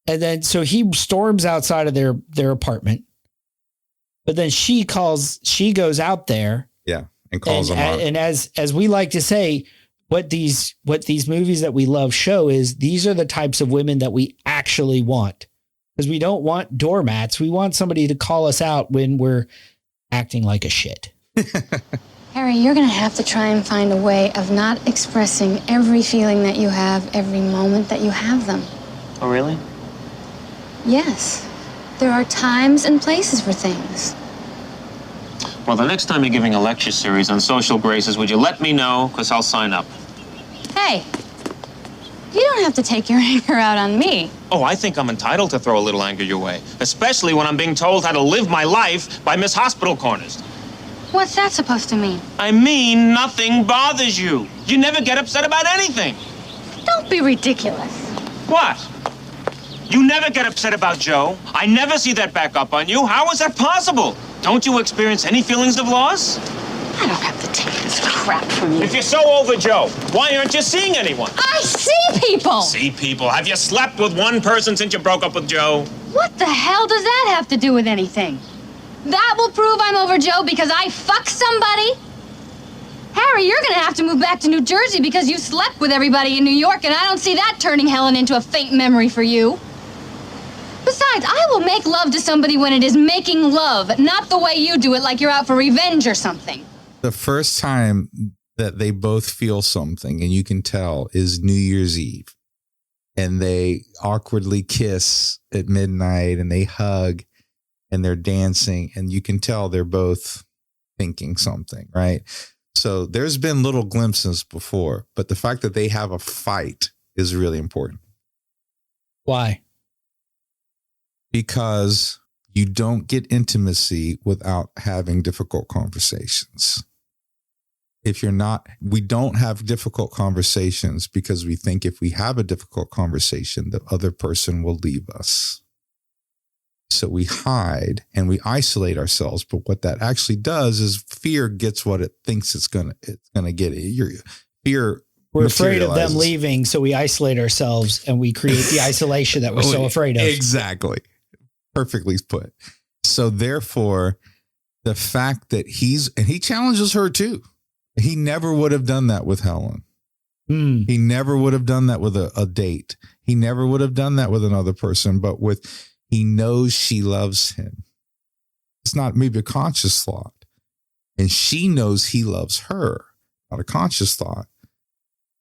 And then so he storms outside of their apartment. But then she goes out there. Yeah. And calls them out. And as we like to say, what these movies that we love show is these are the types of women that we actually want. Because we don't want doormats. We want somebody to call us out when we're acting like a shit. Harry, you're going to have to try and find a way of not expressing every feeling that you have every moment that you have them. Oh, really? Yes. There are times and places for things. Well, the next time you're giving a lecture series on social graces, would you let me know? Because I'll sign up. Hey, you don't have to take your anger out on me. Oh, I think I'm entitled to throw a little anger your way, especially when I'm being told how to live my life by Miss Hospital Corners. What's that supposed to mean? I mean, nothing bothers you. You never get upset about anything. Don't be ridiculous. What? You never get upset about Joe. I never see that back up on you. How is that possible? Don't you experience any feelings of loss? I don't have to take this crap from you. If you're so over Joe, why aren't you seeing anyone? I see people! See people? Have you slept with one person since you broke up with Joe? What the hell does that have to do with anything? That will prove I'm over Joe because I fucked somebody? Harry, you're gonna have to move back to New Jersey because you slept with everybody in New York, and I don't see that turning Helen into a faint memory for you. Besides, I will make love to somebody when it is making love, not the way you do it like you're out for revenge or something. The first time that they both feel something, and you can tell, is New Year's Eve. And they awkwardly kiss at midnight and they hug and they're dancing. And you can tell they're both thinking something, right? So there's been little glimpses before, but the fact that they have a fight is really important. Why? Because you don't get intimacy without having difficult conversations. We don't have difficult conversations because we think if we have a difficult conversation, the other person will leave us. So we hide and we isolate ourselves. But what that actually does is fear gets what it thinks it's gonna get. We're afraid of them leaving, so we isolate ourselves and we create the isolation that we're so afraid of. Exactly. Perfectly put. So therefore, the fact that he challenges her too. He never would have done that with Helen. He never would have done that with a date. He never would have done that with another person, but he knows she loves him. It's not maybe a conscious thought. And she knows he loves her, not a conscious thought.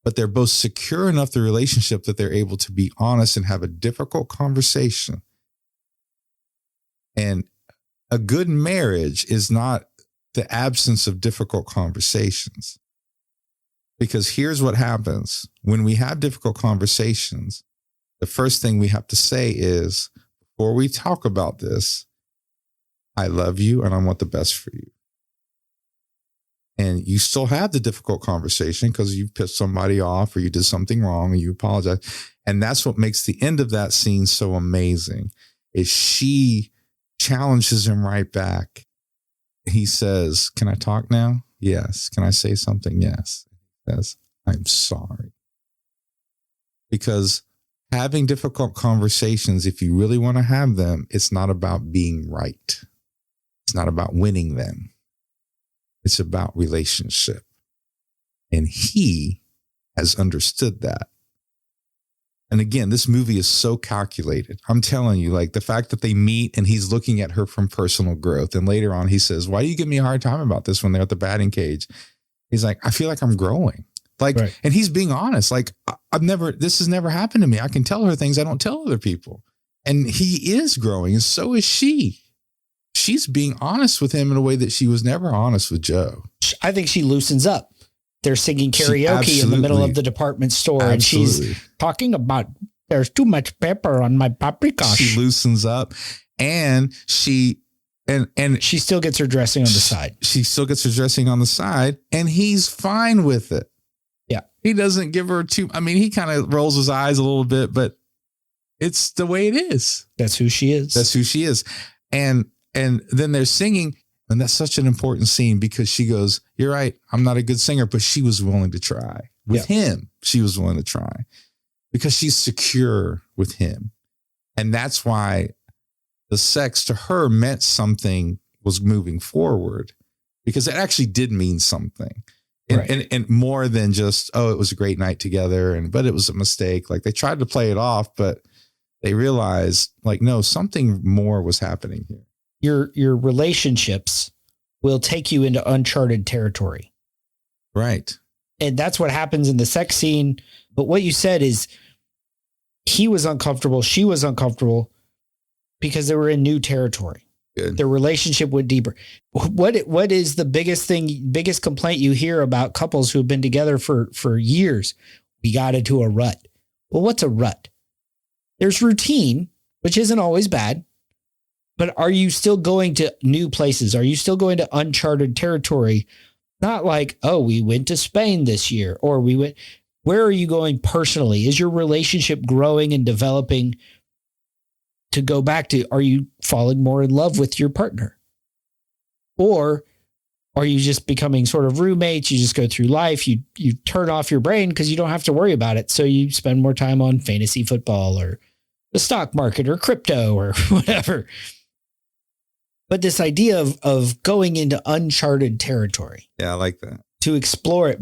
But they're both secure enough in the relationship that they're able to be honest and have a difficult conversation. And a good marriage is not the absence of difficult conversations. Because here's what happens. When we have difficult conversations, the first thing we have to say is, before we talk about this, I love you and I want the best for you. And you still have the difficult conversation because you pissed somebody off or you did something wrong and you apologize. And that's what makes the end of that scene so amazing, is she challenges him right back. He says, can I talk now? Yes. Can I say something? Yes. He says, I'm sorry. Because having difficult conversations, if you really want to have them, it's not about being right. It's not about winning them. It's about relationship. And he has understood that. And again, this movie is so calculated. I'm telling you, like the fact that they meet and he's looking at her from personal growth. And later on, he says, why do you give me a hard time about this when they're at the batting cage? He's like, I feel like I'm growing. Like, right. And he's being honest. Like, this has never happened to me. I can tell her things I don't tell other people. And he is growing. And so is she. She's being honest with him in a way that she was never honest with Joe. I think she loosens up. They're singing karaoke in the middle of the department store. And she's talking about there's too much pepper on my paprika. She loosens up and she still gets her dressing on the side. She still gets her dressing on the side and he's fine with it. Yeah. He doesn't give her he kind of rolls his eyes a little bit, but it's the way it is. That's who she is. That's who she is. And then they're singing. And that's such an important scene because she goes, you're right, I'm not a good singer, but she was willing to try. With him, she was willing to try because she's secure with him. And that's why the sex to her meant something was moving forward because it actually did mean something. And more than just, it was a great night together. But it was a mistake. Like they tried to play it off, but they realized like, no, something more was happening here. Your relationships will take you into uncharted territory. Right. And that's what happens in the sex scene. But what you said is he was uncomfortable. She was uncomfortable because they were in new territory. Good. Their relationship went deeper. What is the biggest complaint you hear about couples who've been together for years? We got into a rut. Well, what's a rut? There's routine, which isn't always bad. But are you still going to new places? Are you still going to uncharted territory? Not like, we went to Spain this year or where are you going personally? Is your relationship growing and developing to go back to, are you falling more in love with your partner? Or are you just becoming sort of roommates? You just go through life. You turn off your brain because you don't have to worry about it. So you spend more time on fantasy football or the stock market or crypto or whatever. But this idea of going into uncharted territory. Yeah, I like that. To explore it,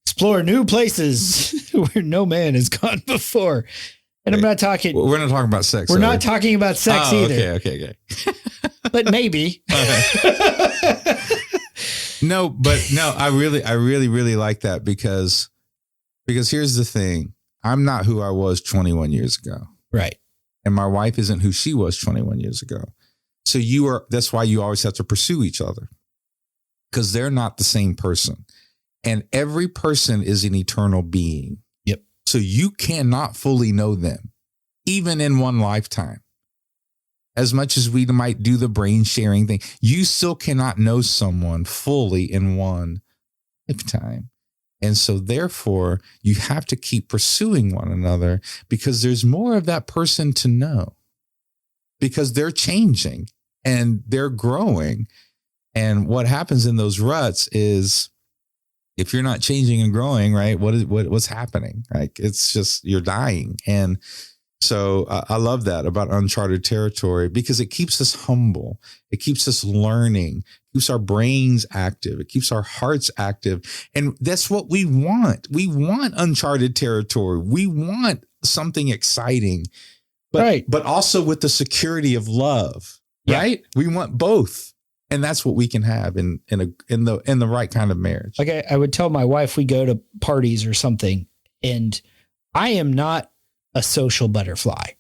explore new places where no man has gone before. And I'm not talking. We're not talking about sex. We're not talking about sex either. Okay. But maybe. No, I really like that because here's the thing. I'm not who I was 21 years ago. Right. And my wife isn't who she was 21 years ago. So that's why you always have to pursue each other, because they're not the same person. And every person is an eternal being. Yep. So you cannot fully know them, even in one lifetime. As much as we might do the brain sharing thing, you still cannot know someone fully in one lifetime. And so therefore, you have to keep pursuing one another because there's more of that person to know, because they're changing and they're growing. And what happens in those ruts is, if you're not changing and growing, right, what's happening? Like, it's just, you're dying. And so I love that about uncharted territory, because it keeps us humble. It keeps us learning, keeps our brains active. It keeps our hearts active. And that's what we want. We want uncharted territory. We want something exciting, but also with the security of love, right? We want both. And that's what we can have in the right kind of marriage. Like I would tell my wife, we go to parties or something, and I am not a social butterfly.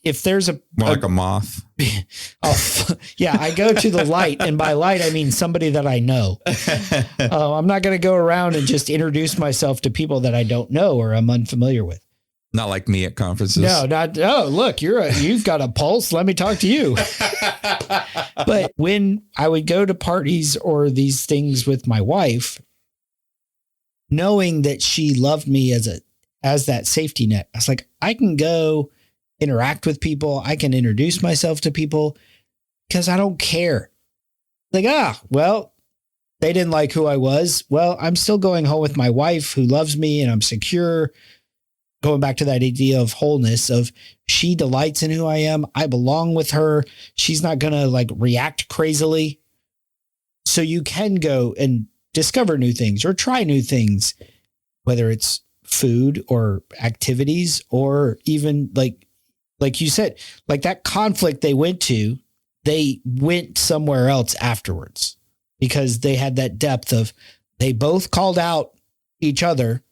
If there's more like a moth. I go to the light, and by light I mean somebody that I know. I'm not going to go around and just introduce myself to people that I don't know or I'm unfamiliar with. Not like me at conferences. No, not. Oh, look, you've got a pulse. Let me talk to you. But when I would go to parties or these things with my wife, knowing that she loved me as that safety net, I was like, I can go interact with people. I can introduce myself to people because I don't care. Like, well, they didn't like who I was. Well, I'm still going home with my wife who loves me and I'm secure. Going back to that idea of wholeness, of she delights in who I am. I belong with her. She's not going to like react crazily. So you can go and discover new things or try new things, whether it's food or activities, or even like you said, like that conflict they went somewhere else afterwards because they had that depth of, they both called out each other.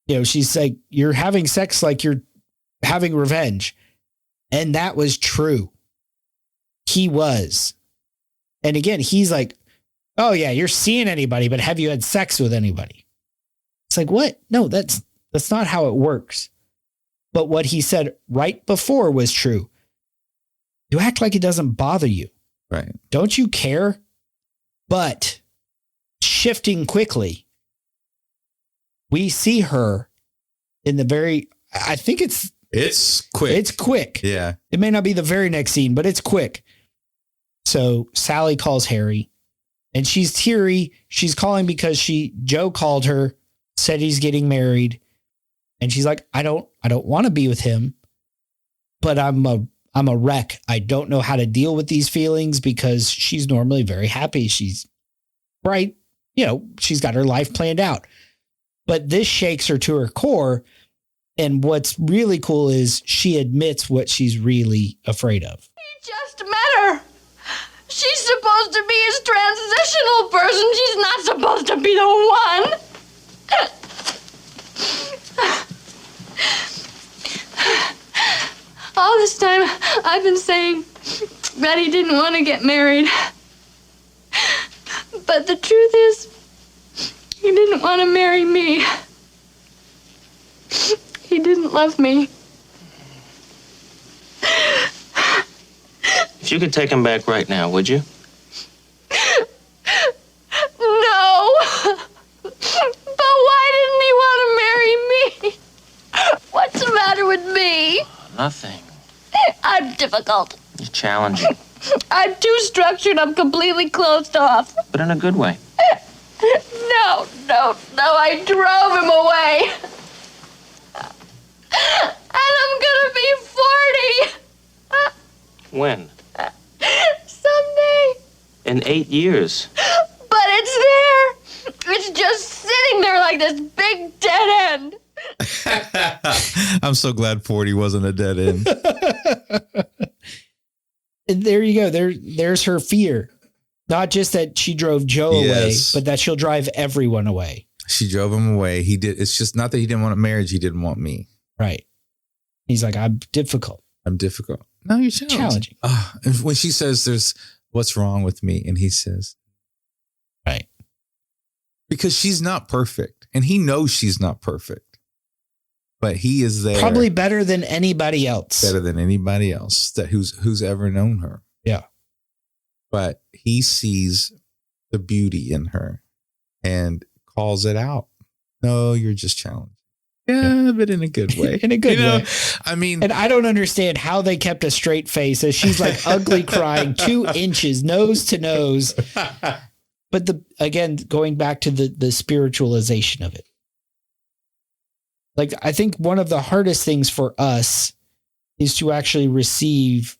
You know, she's like, you're having sex like you're having revenge. And that was true. He was. And again, he's like, oh yeah, you're seeing anybody, but have you had sex with anybody? It's like, what? No, that's not how it works. But what he said right before was true. You act like it doesn't bother you. Right. Don't you care? But shifting quickly, we see her in I think it's quick. It's quick. Yeah. It may not be the very next scene, but it's quick. So Sally calls Harry and she's teary. She's calling because Joe called her, said he's getting married. And she's like, I don't want to be with him, but I'm a wreck. I don't know how to deal with these feelings because she's normally very happy. She's bright. You know, she's got her life planned out. But this shakes her to her core. And what's really cool is she admits what she's really afraid of. He just met her. She's supposed to be his transitional person. She's not supposed to be the one. All this time, I've been saying that he didn't want to get married. But the truth is, he didn't want to marry me. He didn't love me. If you could take him back right now, would you? No. But why didn't he want to marry me? What's the matter with me? Nothing. I'm difficult. You're challenging. I'm too structured. I'm completely closed off. But in a good way. No. I drove him away. And I'm gonna be 40. When? Someday. In 8 years. But it's there. It's just sitting there like this big dead end. I'm so glad 40 wasn't a dead end. And there you go. There's her fear. Not just that she drove Joe away, but that she'll drive everyone away. She drove him away. He did. It's just not that he didn't want a marriage. He didn't want me. Right. He's like, I'm difficult. No, you're challenging. And when she says what's wrong with me? And he says, right. Because she's not perfect. And he knows she's not perfect. But he is there. Probably better than anybody else. Who's ever known her. Yeah. But he sees the beauty in her and calls it out. No, you're just challenged. Yeah, but in a good way. In a good way. I mean, and I don't understand how they kept a straight face as she's like ugly crying 2 inches, nose to nose. But again, going back to the spiritualization of it. Like, I think one of the hardest things for us is to actually receive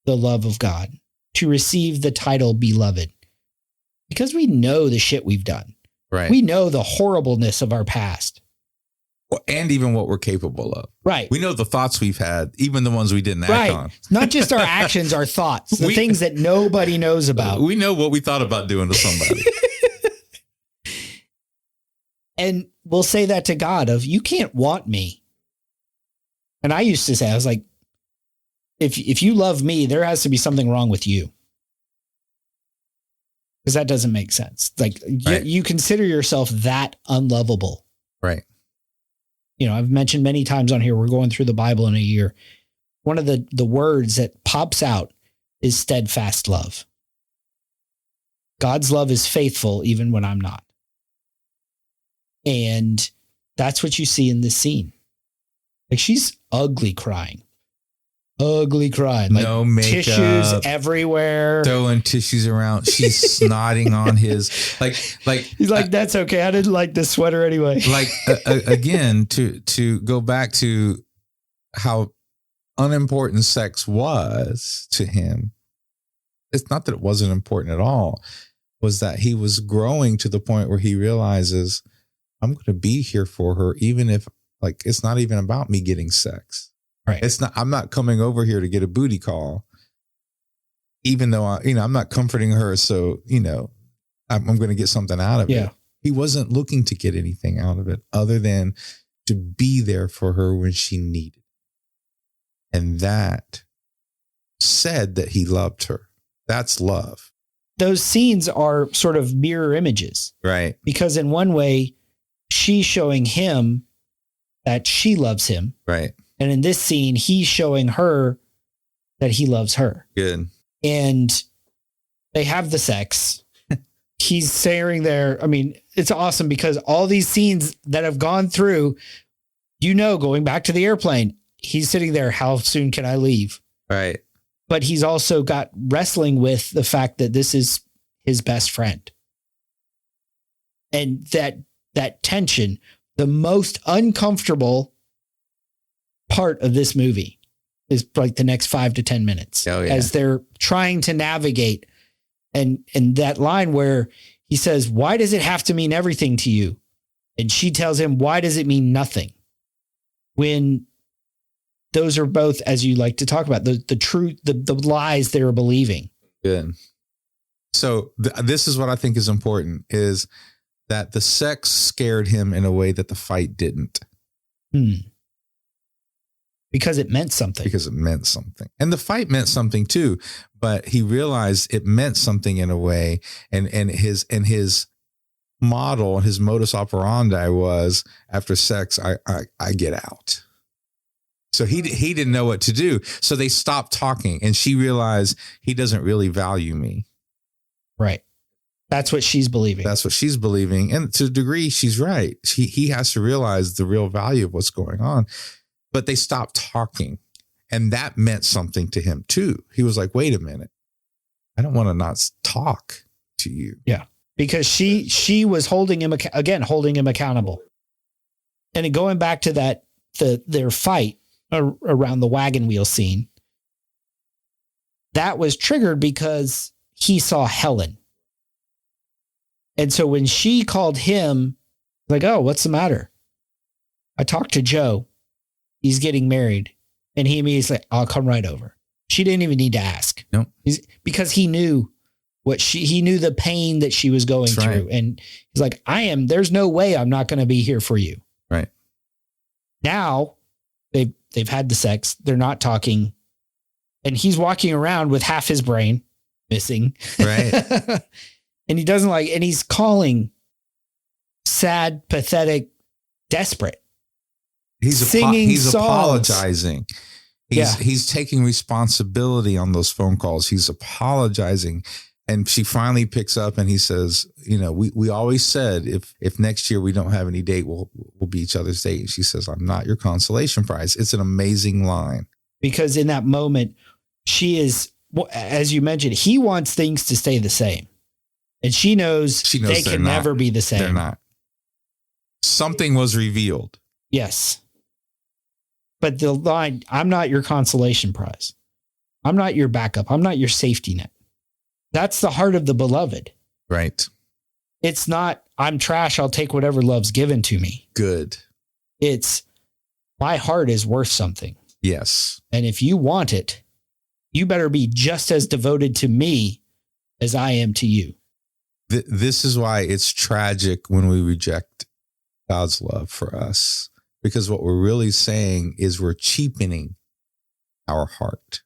the love of God, to receive the title beloved, because we know the shit we've done. Right. We know the horribleness of our past. And even what we're capable of. Right. We know the thoughts we've had, even the ones we didn't act on. Not just our actions, our thoughts, the things that nobody knows about. We know what we thought about doing to somebody. And we'll say that to God of, you can't want me. And I used to say, I was like, if you love me, there has to be something wrong with you. Because that doesn't make sense. Like, right. you consider yourself that unlovable. Right. You know, I've mentioned many times on here, we're going through the Bible in a year. One of the words that pops out is steadfast love. God's love is faithful even when I'm not. And that's what you see in this scene. Like, she's ugly crying. Like, no makeup, tissues everywhere, throwing tissues around. She's snotting on his like. He's like, that's okay. I didn't like this sweater anyway. Like again, to go back to how unimportant sex was to him. It's not that it wasn't important at all. Was that he was growing to the point where he realizes, I'm going to be here for her, even if like it's not even about me getting sex. Right. It's not. I'm not coming over here to get a booty call, even though I'm not comforting her. So I'm going to get something out of it. He wasn't looking to get anything out of it other than to be there for her when she needed. And that said that he loved her. That's love. Those scenes are sort of mirror images, right? Because in one way, she's showing him that she loves him, right? And in this scene, he's showing her that he loves her. Good. And they have the sex. He's staring there. I mean, it's awesome because all these scenes that have gone through, going back to the airplane, he's sitting there. How soon can I leave? Right. But he's also got wrestling with the fact that this is his best friend. And that tension, the most uncomfortable part of this movie is like the next 5 to 10 minutes as they're trying to navigate. And that line where he says, why does it have to mean everything to you? And she tells him, why does it mean nothing? When those are both, as you like to talk about, the truth, the lies they're believing. Good. So this is what I think is important, is that the sex scared him in a way that the fight didn't. Because it meant something. And the fight meant something too, but he realized it meant something in a way. And his model, his modus operandi was, after sex, I get out. So he didn't know what to do. So they stopped talking and she realized he doesn't really value me. Right. That's what she's believing. And to a degree, she's right. He has to realize the real value of what's going on. But they stopped talking, and that meant something to him too. He was like, wait a minute. I don't want to not talk to you. Yeah. Because she was holding him accountable. And going back to their fight around the wagon wheel scene, that was triggered because he saw Helen. And so when she called him, like, oh, what's the matter? I talked to Joe. He's getting married. And he immediately said, I'll come right over. She didn't even need to ask. No. Because he knew he knew the pain that she was going That's through. right. And he's like, there's no way I'm not going to be here for you. Right. Now they've had the sex. They're not talking. And he's walking around with half his brain missing. Right. And he doesn't and he's calling sad, pathetic, desperate. He's singing songs. Apologizing. Yeah. He's taking responsibility on those phone calls. He's apologizing. And she finally picks up and he says, we always said if next year we don't have any date, we'll be each other's date. And she says, I'm not your consolation prize. It's an amazing line. Because in that moment, she is, as you mentioned, he wants things to stay the same. And she knows they can never be the same. They're not. Something was revealed. Yes. But the line, I'm not your consolation prize. I'm not your backup. I'm not your safety net. That's the heart of the beloved. Right. It's not, I'm trash. I'll take whatever love's given to me. Good. It's, my heart is worth something. Yes. And if you want it, you better be just as devoted to me as I am to you. This is why it's tragic when we reject God's love for us, because what we're really saying is we're cheapening our heart.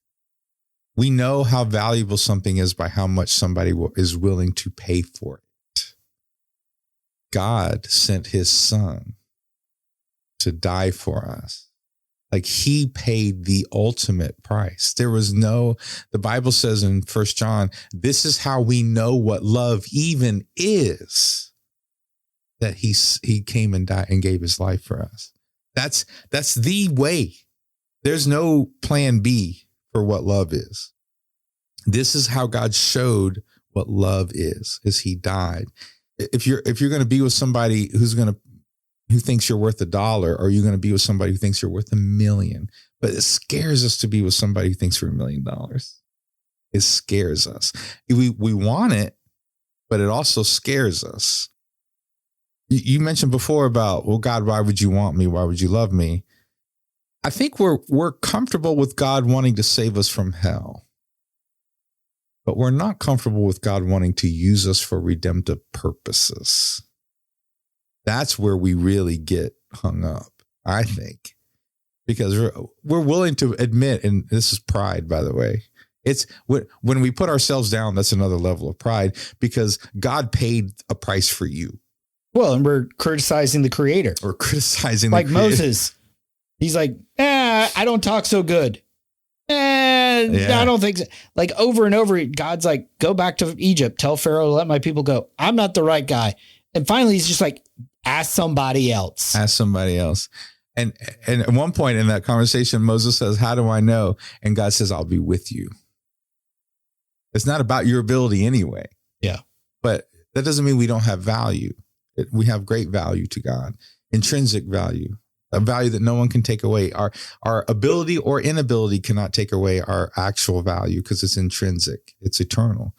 We know how valuable something is by how much somebody is willing to pay for it. God sent his son to die for us. Like he paid the ultimate price. The Bible says in 1 John, this is how we know what love even is, that he came and died and gave his life for us. That's the way. There's no plan B for what love is. This is how God showed what love is he died. If you're going to be with somebody who thinks you're worth $1, or you're going to be with somebody who thinks you're worth $1 million. But it scares us to be with somebody who thinks we're $1 million. It scares us. We want it, but it also scares us. You mentioned before about, well, God, why would you want me? Why would you love me? I think we're comfortable with God wanting to save us from hell, but we're not comfortable with God wanting to use us for redemptive purposes. That's where we really get hung up, I think, because we're willing to admit, and this is pride, by the way. It's when we put ourselves down, that's another level of pride, because God paid a price for you. Well, and we're criticizing the creator. We're criticizing like the creator. Moses. He's like, I don't talk so good. I don't think so. Like over and over, God's like, go back to Egypt. Tell Pharaoh to let my people go. I'm not the right guy. And finally, he's just like, ask somebody else. Ask somebody else. And at one point in that conversation, Moses says, how do I know? And God says, I'll be with you. It's not about your ability anyway. Yeah. But that doesn't mean we don't have value. We have great value to God, intrinsic value, a value that no one can take away. Our ability or inability cannot take away our actual value because it's intrinsic. It's eternal.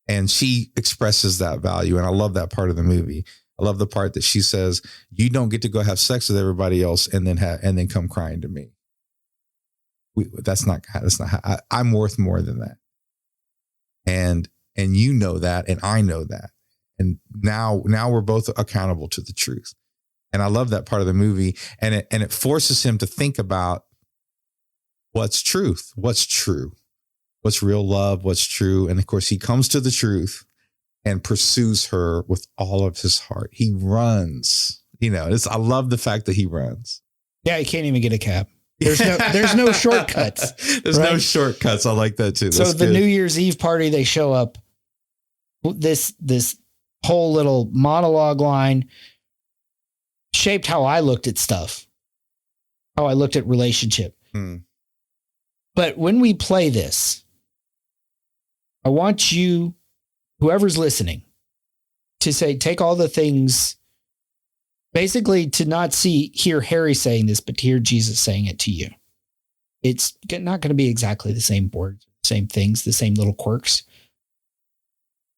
And she expresses that value. And I love that part of the movie. I love the part that she says, you don't get to go have sex with everybody else and then come crying to me. That's not how I'm worth more than that. And you know that, and I know that. And now we're both accountable to the truth. And I love that part of the movie. And it forces him to think about what's truth, what's true, what's real love, what's true. And of course, he comes to the truth and pursues her with all of his heart. He runs, I love the fact that he runs. Yeah. He can't even get a cab. There's no shortcuts. There's no shortcuts. I like that too. So the New Year's Eve party, they show up, this whole little monologue line shaped how I looked at stuff, how I looked at relationship. But when we play this, I want you, whoever's listening, to say, take all the things, basically to not hear Harry saying this, but to hear Jesus saying it to you. It's not going to be exactly the same words, same things, the same little quirks.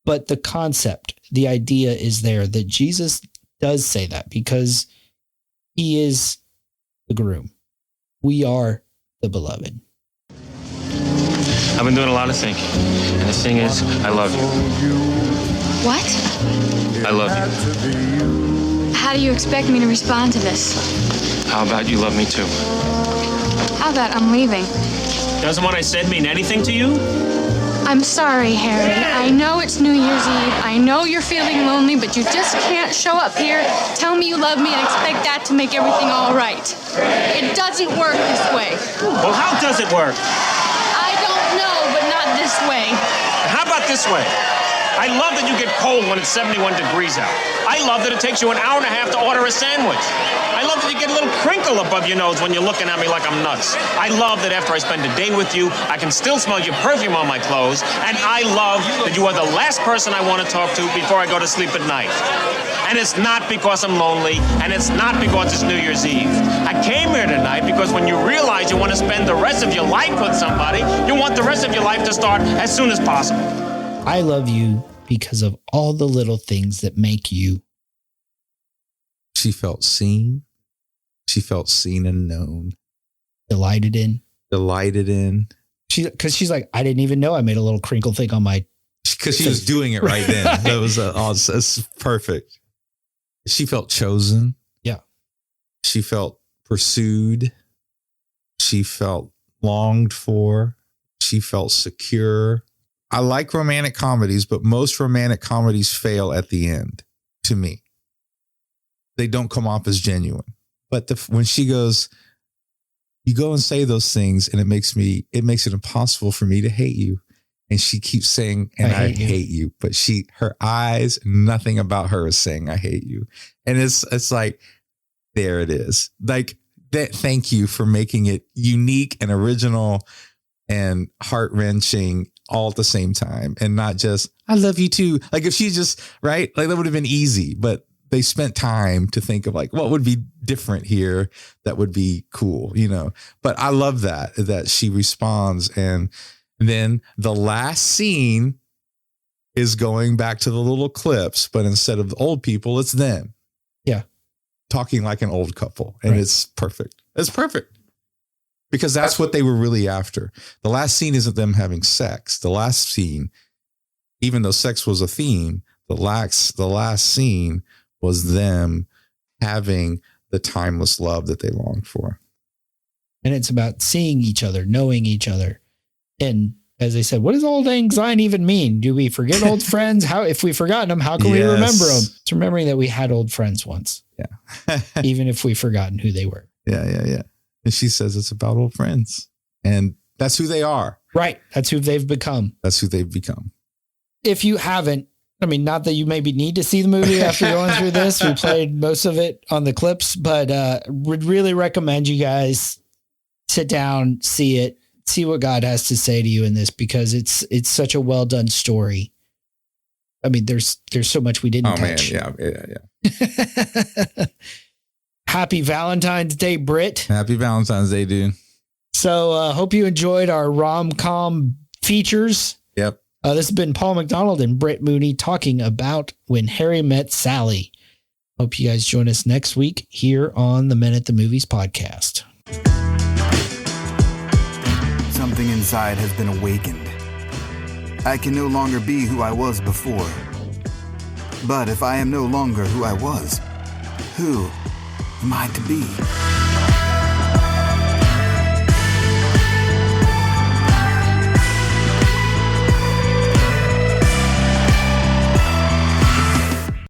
But the concept, the idea is there that Jesus does say that because he is the groom. We are the beloved. I'm been doing a lot of thinking. And the thing is, I love you. What? I love you. How do you expect me to respond to this? How about you love me too? How about I'm leaving? Doesn't what I said mean anything to you? I'm sorry, Harry. I know it's New Year's Eve. I know you're feeling lonely, but you just can't show up here, tell me you love me, and expect that to make everything all right. It doesn't work this way. Well, how does it work? I don't know, but not this way. How about this way? I love that you get cold when it's 71 degrees out. I love that it takes you an hour and a half to order a sandwich. I love that you get a little crinkle above your nose when you're looking at me like I'm nuts. I love that after I spend a day with you, I can still smell your perfume on my clothes. And I love that you are the last person I want to talk to before I go to sleep at night. And it's not because I'm lonely, and it's not because it's New Year's Eve. I came here tonight because when you realize you want to spend the rest of your life with somebody, you want the rest of your life to start as soon as possible. I love you because of all the little things that make you. She felt seen. She felt seen and known. Delighted in. Because She's like, I didn't even know I made a little crinkle thing on my. Because she was doing it right then. That was that's perfect. She felt chosen. Yeah. She felt pursued. She felt longed for. She felt secure. I like romantic comedies, but most romantic comedies fail at the end, to me. They don't come off as genuine. But when she goes, you go and say those things, and it makes it impossible for me to hate you. And she keeps saying, and I hate you. But her eyes, nothing about her is saying, I hate you. And it's like, there it is. Like that. Thank you for making it unique and original and heart-wrenching all at the same time. And not just, I love you too. Like if she just, right? Like that would have been easy, but they spent time to think of like, what would be different here that would be cool, But I love that she responds. And then the last scene is going back to the little clips, but instead of the old people, it's them. Yeah. Talking like an old couple. And It's perfect. It's perfect. Because that's what they were really after. The last scene isn't them having sex. The last scene, even though sex was a theme, the last scene was them having the timeless love that they longed for. And it's about seeing each other, knowing each other. And as I said, what does old lang syne even mean? Do we forget old friends? If we've forgotten them, how can we remember them? It's remembering that we had old friends once. Yeah. Even if we've forgotten who they were. Yeah. And she says it's about old friends. And that's who they are. Right. That's who they've become. If you haven't, not that you maybe need to see the movie after going through this. We played most of it on the clips, but would really recommend you guys sit down, see it, see what God has to say to you in this, because it's such a well done story. There's so much we didn't touch. Man. Yeah. Happy Valentine's Day, Britt. Happy Valentine's Day, dude. So hope you enjoyed our rom-com features. Yep. This has been Paul McDonald and Britt Mooney talking about When Harry Met Sally. Hope you guys join us next week here on the Men at the Movies podcast. Something inside has been awakened. I can no longer be who I was before. But if I am no longer who I was, who am I to be?